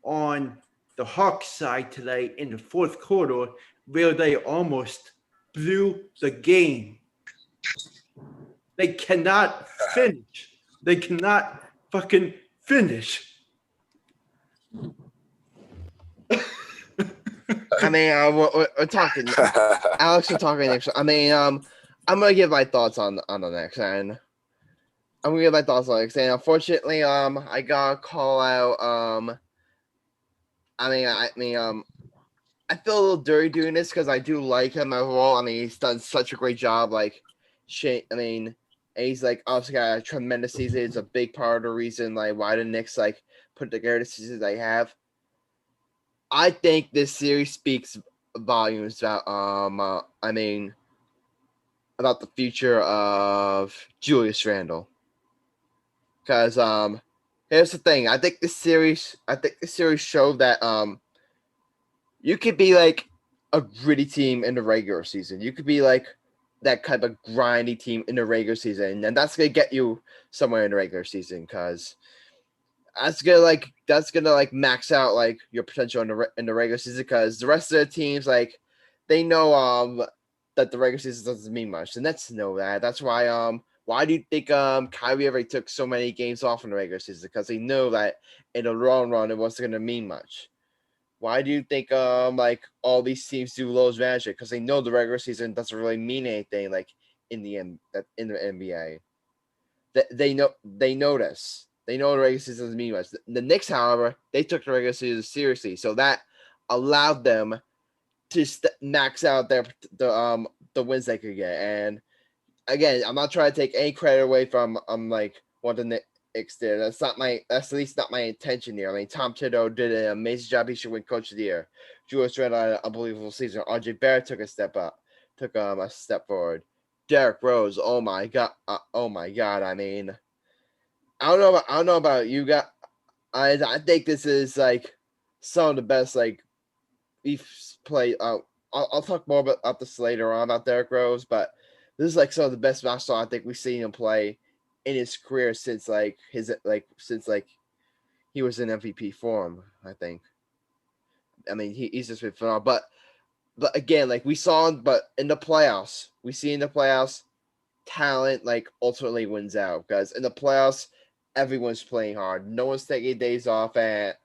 on the Hawks side today in the fourth quarter, where they almost blew the game. They cannot finish. They cannot fucking finish. We're talking. Alex, we're talking next. I'm gonna give my thoughts on the next, and I'm gonna give my thoughts on the next. And unfortunately, I gotta call out. I feel a little dirty doing this because I do like him overall. He's done such a great job. And he's obviously got a tremendous season. It's a big part of the reason why the Knicks put together the season they have. I think this series speaks volumes about about the future of Julius Randle. Because here's the thing. I think this series showed that you could be a gritty team in the regular season. You could be like that kind of grindy team in the regular season, and that's gonna get you somewhere in the regular season because that's gonna max out like your potential in the regular season because the rest of the teams like they know that the regular season doesn't mean much. The Nets know that. That's why do you think Kyrie already took so many games off in the regular season? Because they know that in the long run it wasn't gonna mean much. Why do you think like all these teams do lows magic? Because they know the regular season doesn't really mean anything like in the NBA. They know this. They know the regular season doesn't mean much. The Knicks, however, they took the regular season seriously, so that allowed them to max out the wins they could get. And again, I'm not trying to take any credit away from like what the Knicks did. That's at least not my intention here. I mean, Tom Thibodeau did an amazing job. He should win Coach of the Year. Julius Randle had an unbelievable season. RJ Barrett took a step forward. Derrick Rose, oh my god! I mean, I don't know about you guys. I think this is like some of the best like we've played. I'll talk more about this later on about Derrick Rose, but this is like some of the best basketball I think we've seen him play in his career since he was in MVP form. I think. I mean, he's just been phenomenal. But again, like we saw, but in the playoffs, talent like ultimately wins out because in the playoffs, everyone's playing hard. No one's taking days off, and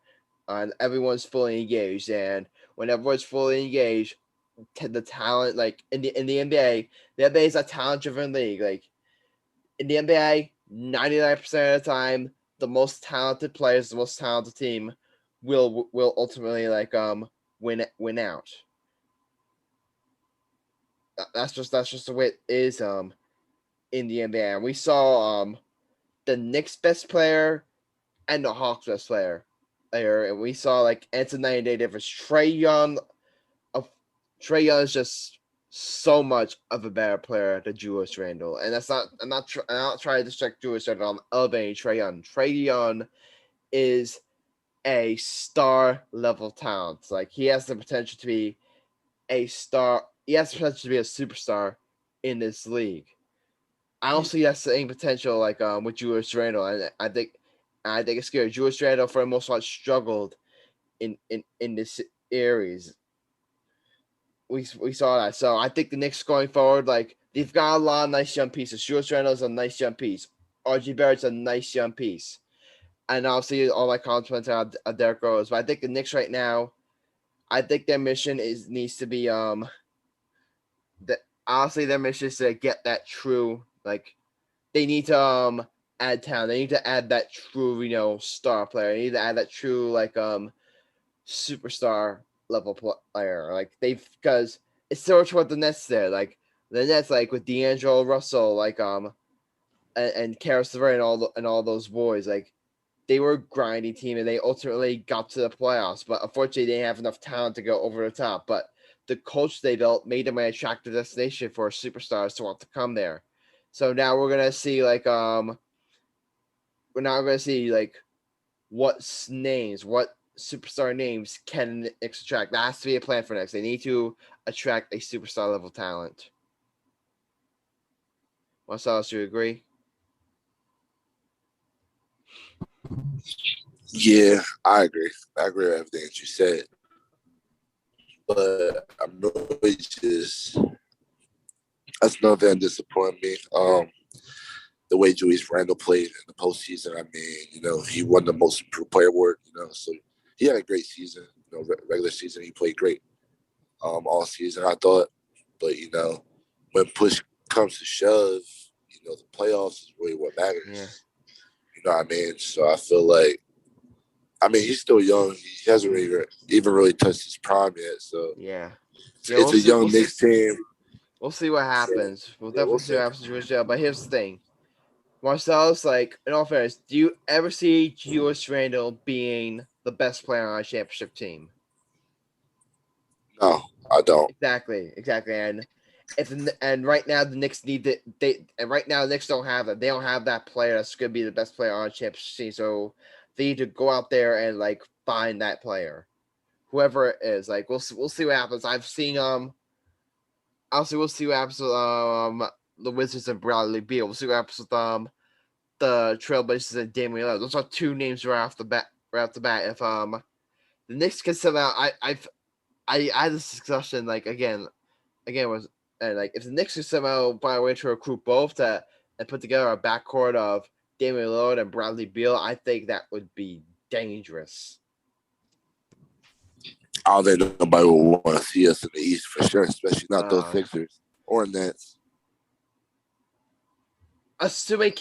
everyone's fully engaged. And when everyone's fully engaged, the talent like in the NBA, the NBA is a talent-driven league. Like in the NBA, 99% of the time, the most talented players, the most talented team, will ultimately like win out. That's just the way it is in the NBA. And we saw the Knicks best player and the Hawks best player there, and we saw like it's a 9-day difference. Trae Young is just so much of a better player than Julius Randle, and that's not. I'm not trying to distract Julius Randle. I'm elevating Trae Young. Trae Young is a star level talent. Like he has the potential to be a star. He has the potential to be a superstar in this league. I don't see that same potential like with Julius Randle, and I think it's scary. Julius Randle for the most part struggled in this series. We saw that, so I think the Knicks going forward, like they've got a lot of nice young pieces. Julius Randle's a nice young piece. RJ Barrett's a nice young piece, and obviously all my compliments are Derrick Rose. But I think the Knicks right now, I think their mission needs to be honestly their mission is to get that true like. They need to add talent. They need to add that true, star player. They need to add that true like superstar level player. Like because it's so much what the Nets did. Like the Nets, like with D'Angelo Russell, like and Karis LeVert and all those boys, like they were a grindy team and they ultimately got to the playoffs. But unfortunately, they didn't have enough talent to go over the top. But the coach they built made them an attractive destination for superstars to want to come there. So now we're gonna see like what superstar names can Knicks attract. That has to be a plan for next. They need to attract a superstar level talent. Marcellus, do you agree? Yeah, I agree. I agree with everything that you said. But I'm really that's another thing that disappointed me. The way Julius Randle played in the postseason. I mean, he won the most improved player award, so he had a great season. Regular season, he played great all season, I thought. But, when push comes to shove, the playoffs is really what matters. Yeah. You know what I mean? So I feel like, he's still young. He hasn't even really touched his prime yet. So yeah, it's a young Knicks team. We'll see what happens. We'll definitely see what happens to Julius Randle. But here's the thing. Marcellus, like, in all fairness, do you ever see Julius Randle being the best player on a championship team? No, I don't. Exactly. And right now the Knicks right now the Knicks don't have that. They don't have that player that's going to be the best player on a championship team. So they need to go out there and like find that player. whoever it is. Like we'll see what happens. I've seen obviously we'll see what happens with the Wizards and Bradley Beal. We'll see what happens with the Trailblazers and Damian Lillard. Those are two names right off the bat. If the Knicks can somehow, I had this discussion like again was like if the Knicks can somehow find a way to recruit both and put together a backcourt of Damian Lillard and Bradley Beal, I think that would be dangerous. I don't think nobody will want to see us in the East for sure, especially not those Sixers or Nets. Assuming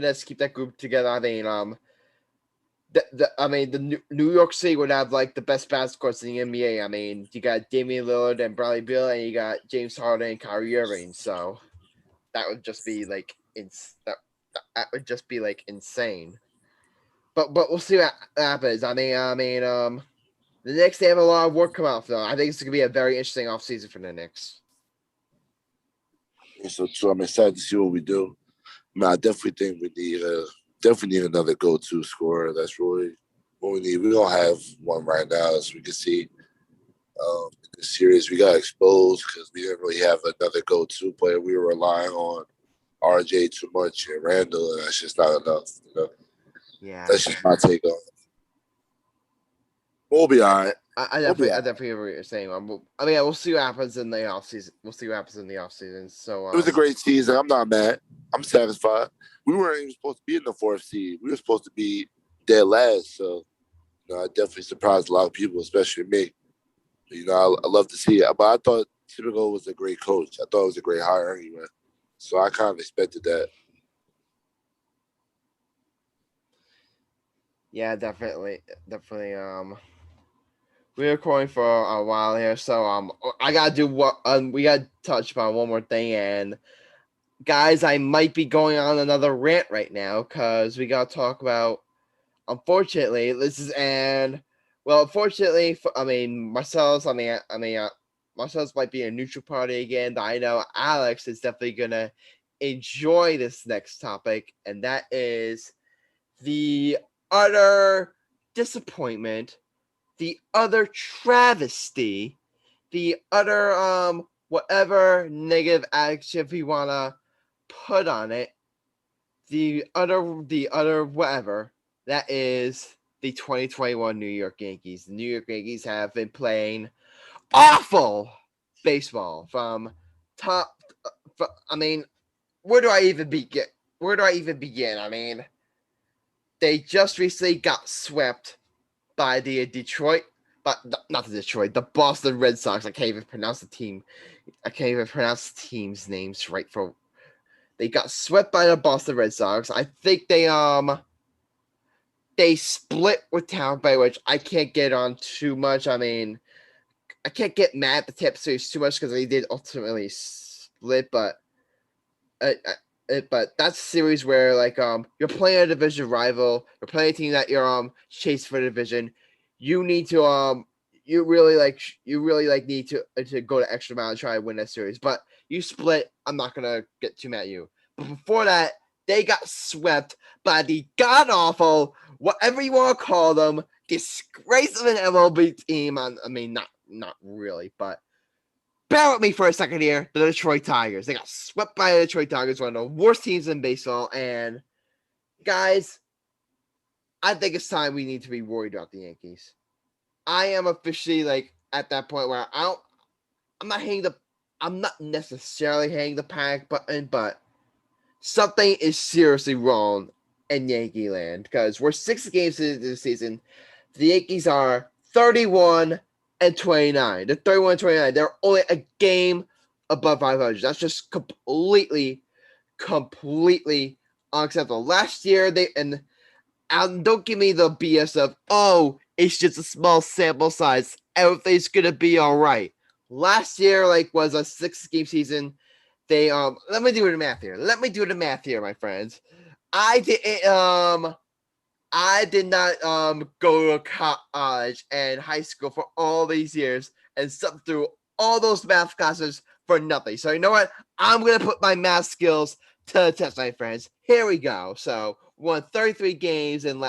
let's keep that group together. I mean, the New York City would have like the best basketballs in the NBA. I mean, you got Damian Lillard and Bradley Beal, and you got James Harden and Kyrie Irving. So that would just be like that would just be like insane. But we'll see what happens. I mean, the Knicks, they have a lot of work come out though. I think it's gonna be a very interesting offseason for the Knicks. So I'm excited to see what we do. I mean, I definitely think we need another go-to scorer. That's really what we need. We don't have one right now, as we can see in the series. We got exposed because we didn't really have another go-to player. We were relying on RJ too much and Randall, and that's just not enough. Yeah, that's just my take on it. We'll be all right. I definitely hear what you're saying. We'll see what happens in the offseason. So it was a great season. I'm not mad. I'm satisfied. We weren't even supposed to be in the 4th seed. We were supposed to be dead last. So, I definitely surprised a lot of people, especially me. I love to see it. But I thought Thibodeau was a great coach. I thought it was a great hire anyway. So I kind of expected that. Yeah, definitely. We're recording for a while here, so I gotta do we gotta touch upon one more thing, and guys, I might be going on another rant right now because we gotta talk about. Unfortunately, Marcellus. Marcellus might be a neutral party again, but I know Alex is definitely gonna enjoy this next topic, and that is the utter disappointment, the utter travesty, the utter whatever negative adjective you wanna put on it, the utter whatever, that is the 2021 New York Yankees. The New York Yankees have been playing awful baseball from top. Where do I even begin? I mean, they just recently got swept by the the Boston Red Sox. I can't even pronounce the team's names right. They got swept by the Boston Red Sox. I think they split with Tampa Bay, which I can't get on too much. I mean, I can't get mad at the Tampa Series too much because they did ultimately split, but that's a series where you're playing a division rival, you're playing a team that you're chasing for the division. You need to you really need to go to extra mile and try to win that series. But you split, I'm not gonna get too mad at you. But before that, they got swept by the god awful, whatever you want to call them, disgrace of an MLB team. Not really, but bear with me for a second here. The Detroit Tigers. They got swept by the Detroit Tigers, one of the worst teams in baseball. And guys, I think it's time we need to be worried about the Yankees. I am officially at that point where I'm not necessarily hanging the panic button, but something is seriously wrong in Yankee land because we're 6 games into the season. The Yankees are 31-29. They're 31-29. They're only a game above 500. That's just completely unacceptable. Last year, don't give me the BS of, it's just a small sample size. Everything's going to be all right. Last year, was a 6-game season. They let me do the math here, my friends. I did not go to college and high school for all these years and sub through all those math classes for nothing. So you know what? I'm gonna put my math skills to the test, my friends. Here we go. So we won 33 games and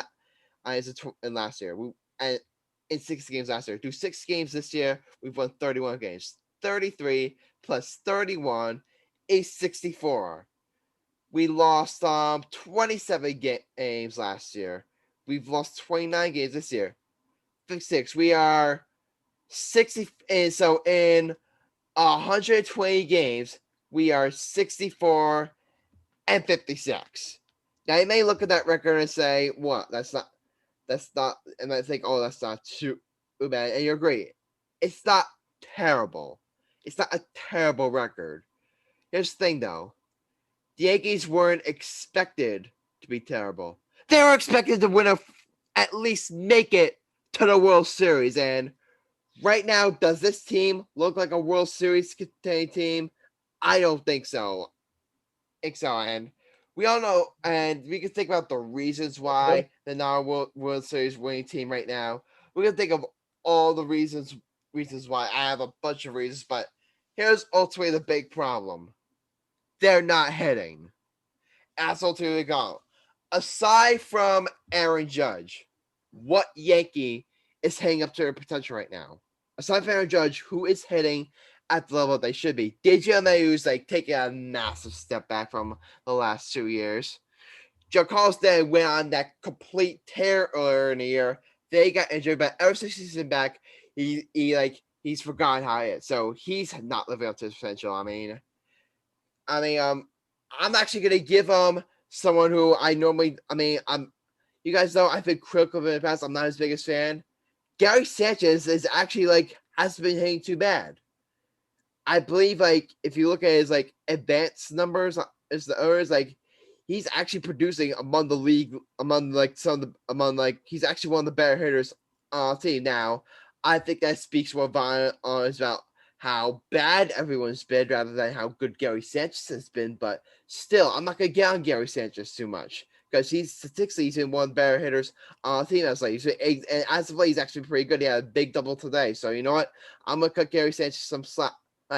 and last year. And in 60 games last year. Through 6 games this year, we've won 31 games. 33 plus 31 is 64. We lost 27 games last year. We've lost 29 games this year. 56. We are 60. And so in 120 games, we are 64 and 56. Now you may look at that record and say, "What? That's not." And I think, "Oh, that's not too bad." And you're great. It's not terrible. It's not a terrible record. Here's the thing, though. The Yankees weren't expected to be terrible. They were expected to win at least make it to the World Series. And right now, does this team look like a World Series contending team? I don't think so. And we all know, and we can think about the reasons why they're not a World Series winning team right now. We can think of all the reasons why. I have a bunch of reasons, but here's ultimately the big problem. They're not hitting. That's ultimately gone. Aside from Aaron Judge, what Yankee is hitting up to their potential right now? Aside from Aaron Judge, who is hitting at the level they should be? DJ LeMahieu's like taking a massive step back from the last 2 years. Giancarlo Stanton went on that complete tear earlier in the year. They got injured, but ever since he's been back, he's forgotten how to hit. So he's not living up to his potential. I'm actually gonna give someone who you guys know I've been critical of him in the past. I'm not his biggest fan. Gary Sanchez is actually hasn't been hitting too bad. I believe if you look at his advanced numbers, he's actually producing among the league he's actually one of the better hitters on the team. Now, I think that speaks more volumes about how bad everyone's been rather than how good Gary Sanchez has been. But still, I'm not gonna get on Gary Sanchez too much because statistically he's been one of the better hitters on the team as late. And as of late, he's actually pretty good. He had a big double today. So you know what? I'm gonna cut Gary Sanchez some slack.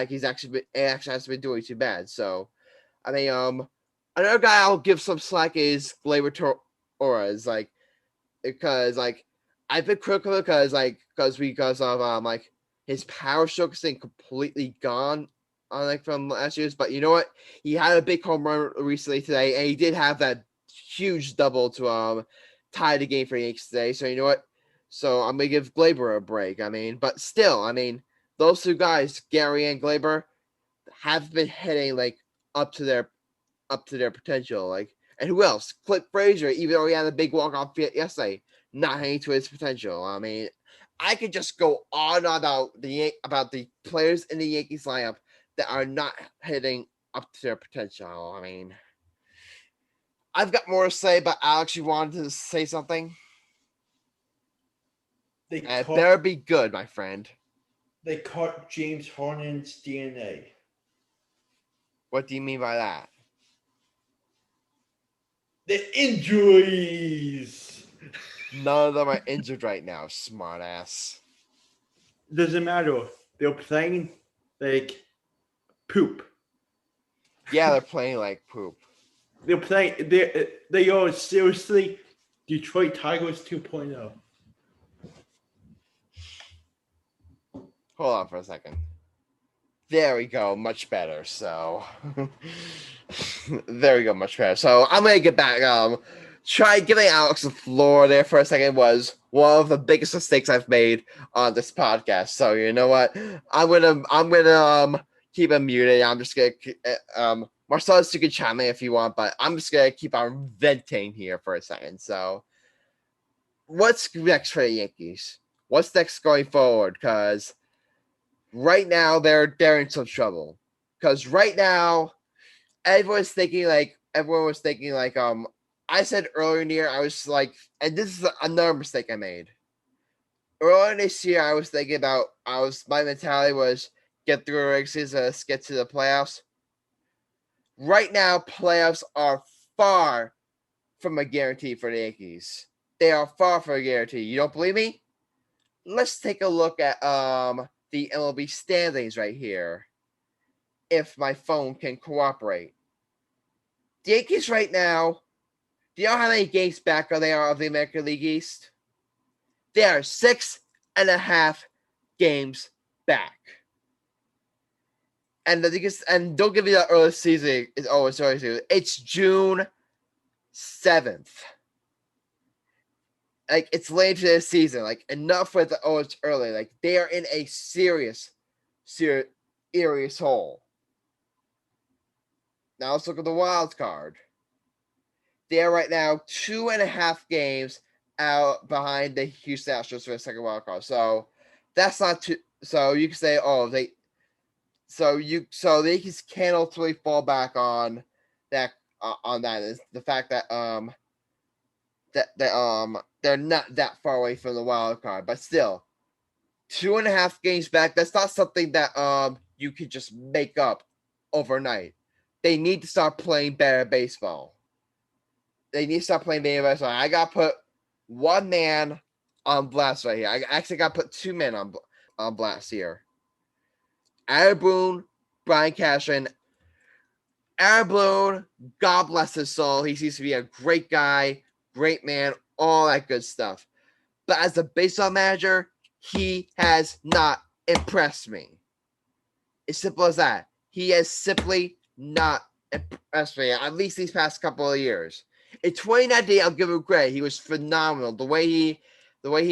He's actually hasn't been doing too bad. So another guy I'll give some slack is Gleyber Torres, because I've been critical because of his power stroke is completely gone from last year's. But you know what? He had a big home run recently today, and he did have that huge double to tie the game for the Yankees today. So you know what? So I'm gonna give Gleyber a break. But still, those two guys, Gary and Gleyber, have been hitting up to their potential. And who else? Clint Frazier, even though he had a big walk-off yesterday, not hitting to his potential. I could just go on about the players in the Yankees lineup that are not hitting up to their potential. I've got more to say, but Alex, you wanted to say something? It better be good, my friend. They caught James Harden's DNA. What do you mean by that? The injuries. None of them are injured right now, smartass. Doesn't matter. They're playing like poop. Yeah, they're playing like poop. They're playing. They are seriously Detroit Tigers 2.0. Hold on for a second. There we go. Much better. So there we go. Much better. So I'm gonna get back. Try giving Alex the floor there for a second was one of the biggest mistakes I've made on this podcast. So you know what? I'm gonna keep him muted. I'm just gonna Marcellus, you can chime in if you want, but I'm just gonna keep on venting here for a second. So what's next for the Yankees? What's next going forward? Because right now they're in some trouble. Because right now everyone was thinking I said earlier in the year, I was and this is another mistake I made. Earlier this year, I was thinking my mentality was get through the regular season, let's get to the playoffs. Right now, playoffs are far from a guarantee for the Yankees. They are far from a guarantee. You don't believe me? Let's take a look at the MLB standings right here. If my phone can cooperate. The Yankees right now, Do you know how many games back they are of the American League East? They are 6.5 games back. And don't give me the early season. It's June 7th. Like, it's late into the season. Like, enough with it's early. Like, they are in a serious hole. Now let's look at the wild card. They are right now 2.5 games out behind the Houston Astros for the second wild card. So that's not too. So you can say, they can ultimately fall back on that. Is the fact that they're not that far away from the wild card, but still 2.5 games back. That's not something that you could just make up overnight. They need to start playing better baseball. I got to put one man on blast right here. I actually got to put two men on blast here. Aaron Boone, Brian Cashman. Aaron Boone, God bless his soul. He seems to be a great guy, great man, all that good stuff. But as a baseball manager, he has not impressed me. It's simple as that. He has simply not impressed me, at least these past couple of years. In 2019, I'll give him credit. He was phenomenal. The way he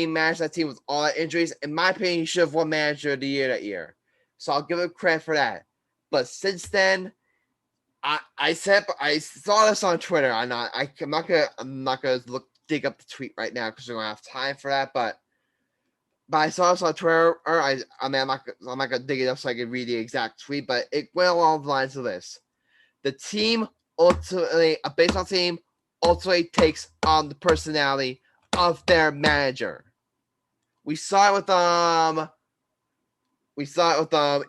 managed that team with all the injuries, in my opinion, he should have won Manager of the Year that year. So I'll give him credit for that. But since then, I saw this on Twitter. I'm not gonna dig up the tweet right now because we don't have time for that. But I saw this on Twitter. I'm not gonna dig it up so I can read the exact tweet. But it went along the lines of this: the team ultimately, a baseball team, ultimately takes on the personality of their manager. We saw it with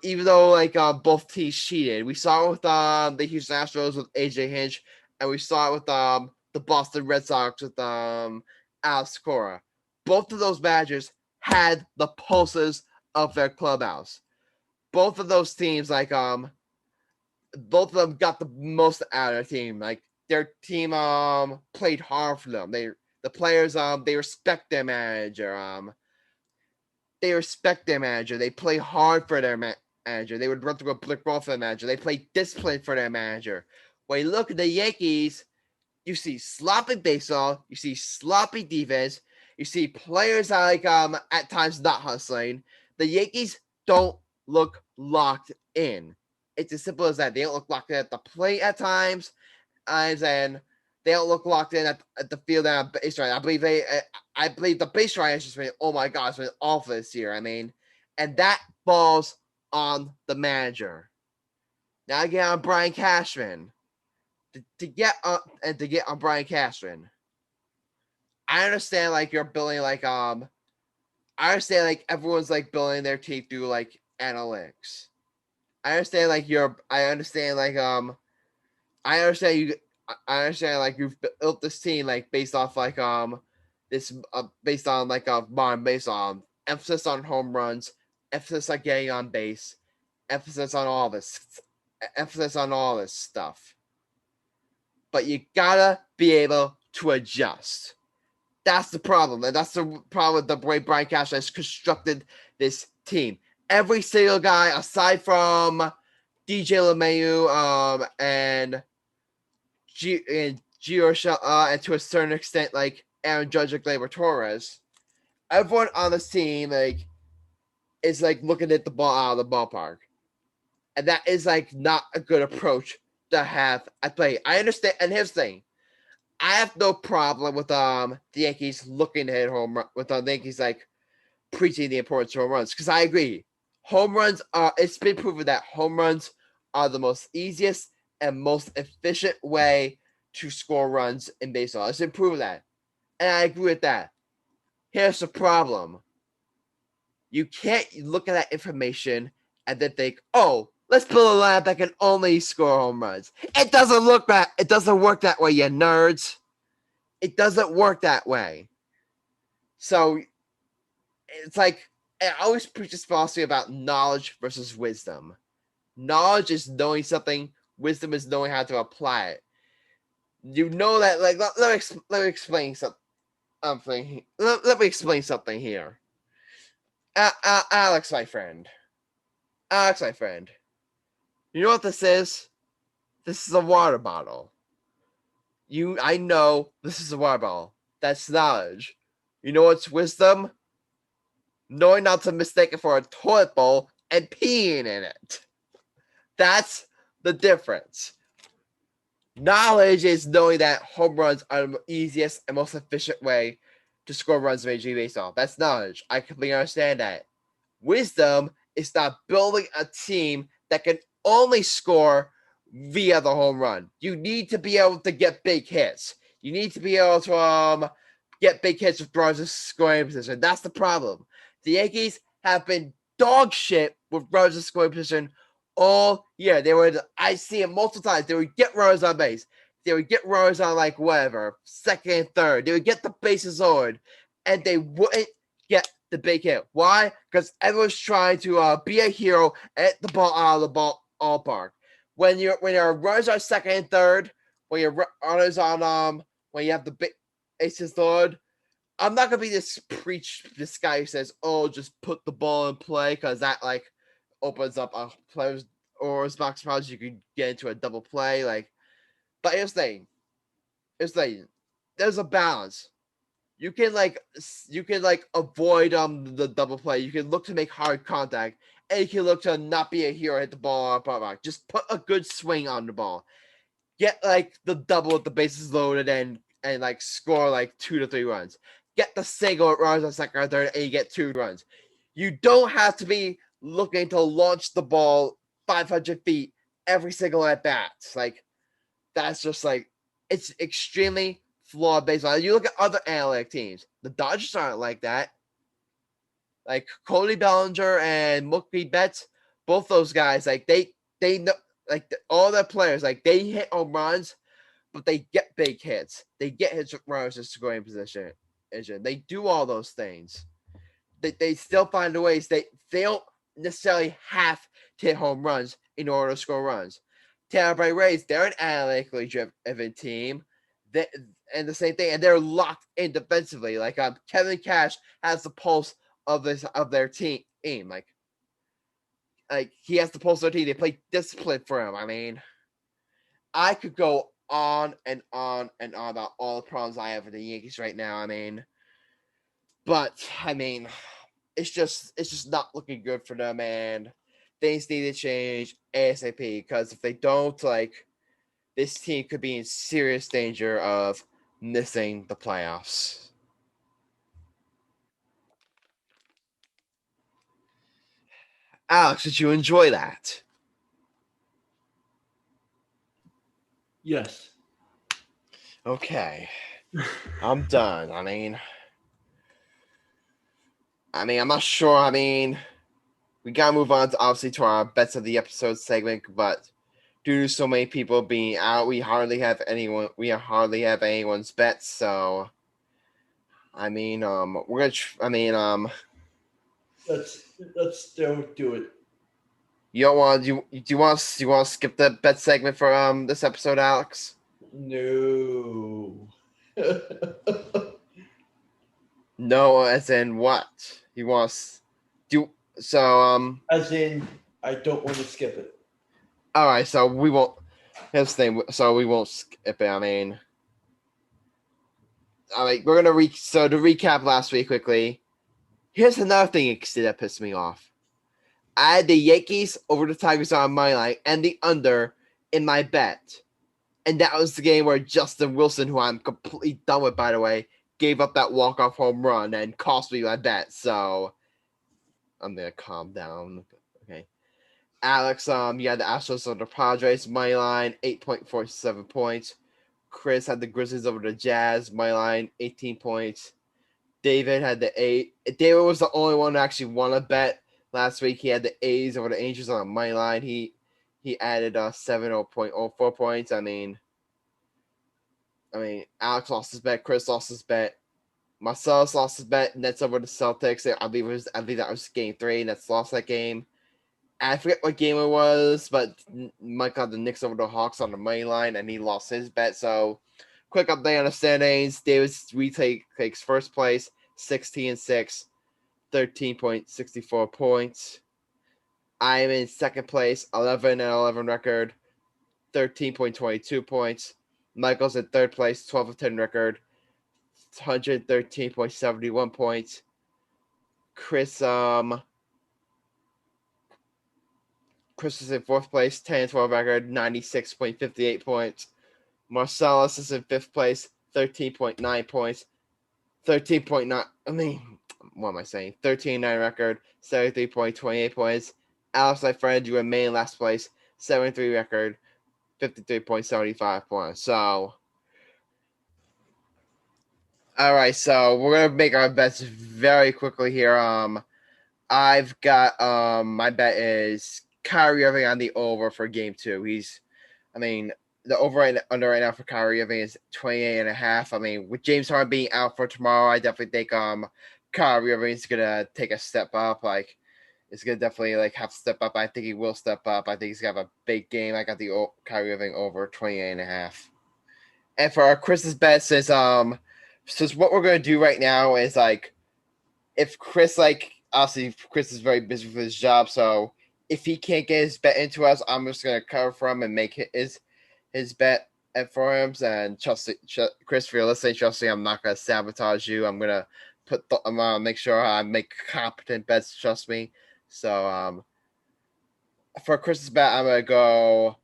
even though both teams cheated. We saw it with the Houston Astros with AJ Hinch, and we saw it with the Boston Red Sox with Alex Cora. Both of those managers had the pulses of their clubhouse. Both of those teams, both of them got the most out of their team. Like, their team played hard for them. The players they respect their manager. They play hard for their manager. They would run through a brick wall for their manager. They play discipline for their manager. When you look at the Yankees, you see sloppy baseball. You see sloppy defense. You see players that at times not hustling. The Yankees don't look locked in. It's as simple as that. They don't look locked in at the plate at times, and they don't look locked in at the field and base running. I believe the base running has just been, oh my God, it's been awful this year. And that falls on the manager. Now I get on Brian Cashman. To get on Brian Cashman, I understand you're building I understand everyone's building their team through analytics. I understand you've built this team based off based on modern baseball, emphasis on home runs, emphasis on getting on base, emphasis on all this stuff. But you gotta be able to adjust. That's the problem, and that's the problem with the way Brian Cashman has constructed this team. Every single guy aside from DJ LeMahieu and Gio Urshela, and to a certain extent Aaron Judge and Gleyber Torres, everyone on this team is looking at the ball out of the ballpark, and that is not a good approach to have at play. I understand, and here's the thing: I have no problem with the Yankees looking to hit home run, with the Yankees preaching the importance of home runs, because I agree, home runs are. It's been proven that home runs are the most easiest and most efficient way to score runs in baseball. It's been proven that. And I agree with that. Here's the problem. You can't look at that information and then think, oh, let's build a lineup that can only score home runs. It doesn't work that way, you nerds. It doesn't work that way. So it's I always preach this philosophy about knowledge versus wisdom. Knowledge is knowing something. Wisdom is knowing how to apply it. You know that, like, let me explain something. Let me explain something here. Alex, my friend. Alex, my friend. You know what this is? This is a water bottle. I know this is a water bottle. That's knowledge. You know what's wisdom? Knowing not to mistake it for a toilet bowl and peeing in it. That's the difference. Knowledge is knowing that home runs are the easiest and most efficient way to score runs in Major League Baseball. That's knowledge. I completely understand that. Wisdom is not building a team that can only score via the home run. You need to be able to get big hits. You need to be able to get big hits with runners in scoring position. That's the problem. The Yankees have been dog shit with runners in scoring position all year. I see it multiple times. They would get runners on base. They would get runners on like whatever, second and third. They would get the bases loaded, and they wouldn't get the big hit. Why? Because everyone's trying to be a hero at the ball out of the ballpark. When your runners are second and third, when your runners on when you have the bases loaded, I'm not gonna be this guy who says, "Oh, just put the ball in play," because that like opens up a player's or box problems. You could get into a double play. Like, but here's the thing. There's a balance. You can avoid the double play. You can look to make hard contact, and you can look to not be a hero, hit the ball on the just put a good swing on the ball. Get like the double with the bases loaded and like score like 2 to 3 runs. Get the single at runs on second or third, and you get 2 runs. You don't have to be looking to launch the ball 500 feet every single at bat. Like, that's just like, it's extremely flawed baseball. You look at other analytic teams. The Dodgers aren't like that. Like Cody Bellinger and Mookie Betts, both those guys, like they know, like all their players, like they hit home runs, but they get big hits. They get hits with runners in scoring position. They do all those things. They still find the ways. They don't necessarily have to hit home runs in order to score runs. Tampa Bay Rays, they're an analytically driven team. And the same thing, and they're locked in defensively. Like Kevin Cash has the pulse of their team. Like he has the pulse of their team. They play discipline for him. I mean, I could go on and on and on about all the problems I have with the Yankees right now. I mean, it's just not looking good for them, and things need to change ASAP. Because if they don't, like, this team could be in serious danger of missing the playoffs. Alex, did you enjoy that? Yes. Okay. I'm done. I mean, I'm not sure. We gotta move on to obviously to our bets of the episode segment, but due to so many people being out, we hardly have anyone's bets. So, we're gonna. Let's don't do it. You don't want do you want to skip the bet segment for this episode, Alex? No. No, as in what? He wants do so As in, I don't want to skip it. all right, so we won't. Here's the thing. So we won't skip it. We're gonna So to recap last week quickly. Here's another thing that pissed me off. I had the Yankees over the Tigers on my line and the under in my bet. And that was the game where Justin Wilson, who I'm completely done with, by the way, gave up that walk-off home run and cost me my bet. So I'm going to calm down. Okay. Alex, you had the Astros over the Padres, money line, 8.47 points. Chris had the Grizzlies over the Jazz, money line, 18 points. David had the 8. David was the only one who actually won a bet last week. He had the A's over the Angels on the money line. He added 7.04 points. Alex lost his bet. Chris lost his bet. Marcellus lost his bet. Nets over the Celtics. I believe that was game 3. Nets lost that game. I forget what game it was, but Mike got the Knicks over the Hawks on the money line, and he lost his bet. So, quick update on the standings. Davis takes first place, 16-6, 13.64 points. I am in second place, 11-11 record, 13.22 points. Michael's in third place, 12-10 record, 113.71 points. Chris is in fourth place, 10-12 record, 96.58 points. Marcellus is in fifth place, 13.9 points. 13.9 record, 73.28 points. Alex, my friend, you remain in last place, 7-3 record, 53.75 points. So, all right, so we're gonna make our bets very quickly here. I've got my bet is Kyrie Irving on the over for game 2. The over and under right now for Kyrie Irving is 28.5. With James Harden being out for tomorrow, I definitely think Kyrie Irving is gonna take a step up. It's gonna definitely have to step up. I think he will step up. I think he's gonna have a big game. I got the Kyrie Irving over 28.5. And for our Chris's bet, since what we're gonna do right now is if Chris obviously Chris is very busy with his job, so if he can't get his bet into us, I'm just gonna cover for him and make his bet for him. And Chelsea, Chris, if you're listening, Chelsea, I'm not gonna sabotage you. I'm gonna make sure I make competent bets. Trust me. So for Chris's bet, I'm gonna go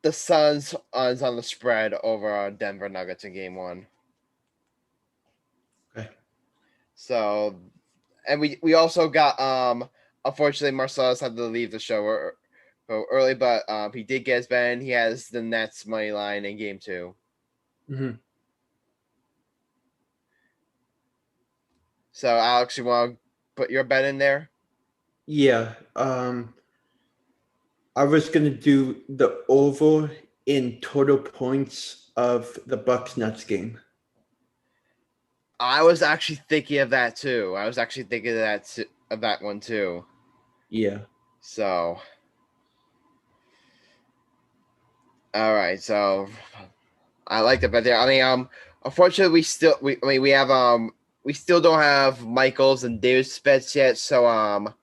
the Suns on the spread over Denver Nuggets in game 1. Okay. So, and we also got unfortunately Marcellus had to leave the show early, but he did get his bet in. He has the Nets money line in game 2. Mm-hmm. So, Alex, you want to put your bet in there? Yeah. I was gonna do the over in total points of the Bucks Nets game. I was actually thinking of that too. of that one too. Yeah. So, all right. So, I like the bet there. Unfortunately, we still don't have Michaels and Davis bets yet. So,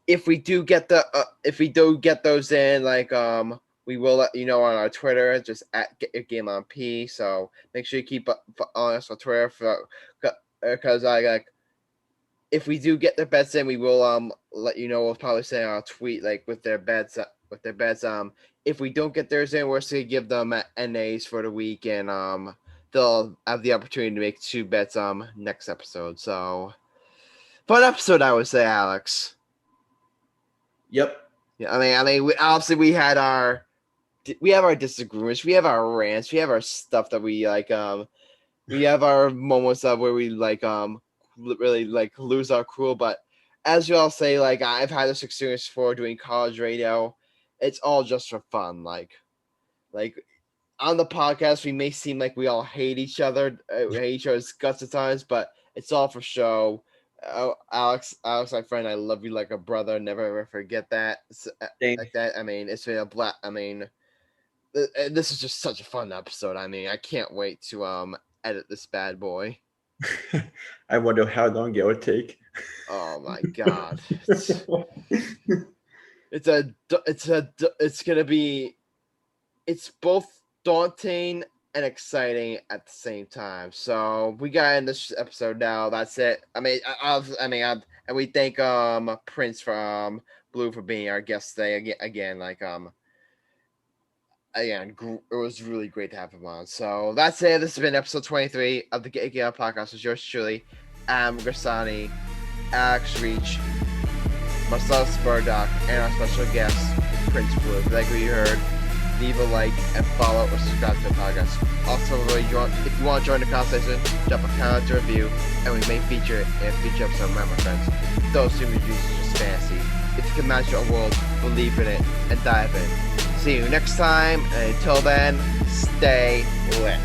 if we do get those in, we will let you know on our Twitter, just at Get Your Game on P. So make sure you keep on us on Twitter because if we do get the bets in, we will let you know. We'll probably send out a tweet with their bets. If we don't get theirs in, we're just gonna give them NAs for the week, and they'll have the opportunity to make 2 bets next episode. So fun episode, I would say, Alex. Yep. Yeah, obviously we have our disagreements, we have our rants, we have our stuff that we we have our moments of where we really lose our cool. But as you all say, I've had this experience before doing college radio. It's all just for fun. On the podcast, we may seem like we all hate each other, hate each other's guts at times, but it's all for show. Alex, my friend, I love you like a brother. Never ever forget that. Like that. It's been a blast. This is just such a fun episode. I can't wait to edit this bad boy. I wonder how long it would take. Oh my god. It's both daunting and exciting at the same time. So we got in this episode now. That's it. And we thank Prince from Blue for being our guest today again. It was really great to have him on. So that's it. This has been episode 23 of the Get Out podcast. With yours truly, Grassani, Alex Reich, Marcellus Murdock, and our special guest, Prince Blue. If you like what you heard, leave a like and follow or subscribe to the podcast. Also, if you want to join the conversation, drop a comment or review, and we may feature it in a future episode, my friends. Those 2 reviews are just fantasy. If you can imagine a world, believe in it, and dive in. See you next time, and until then, stay lit.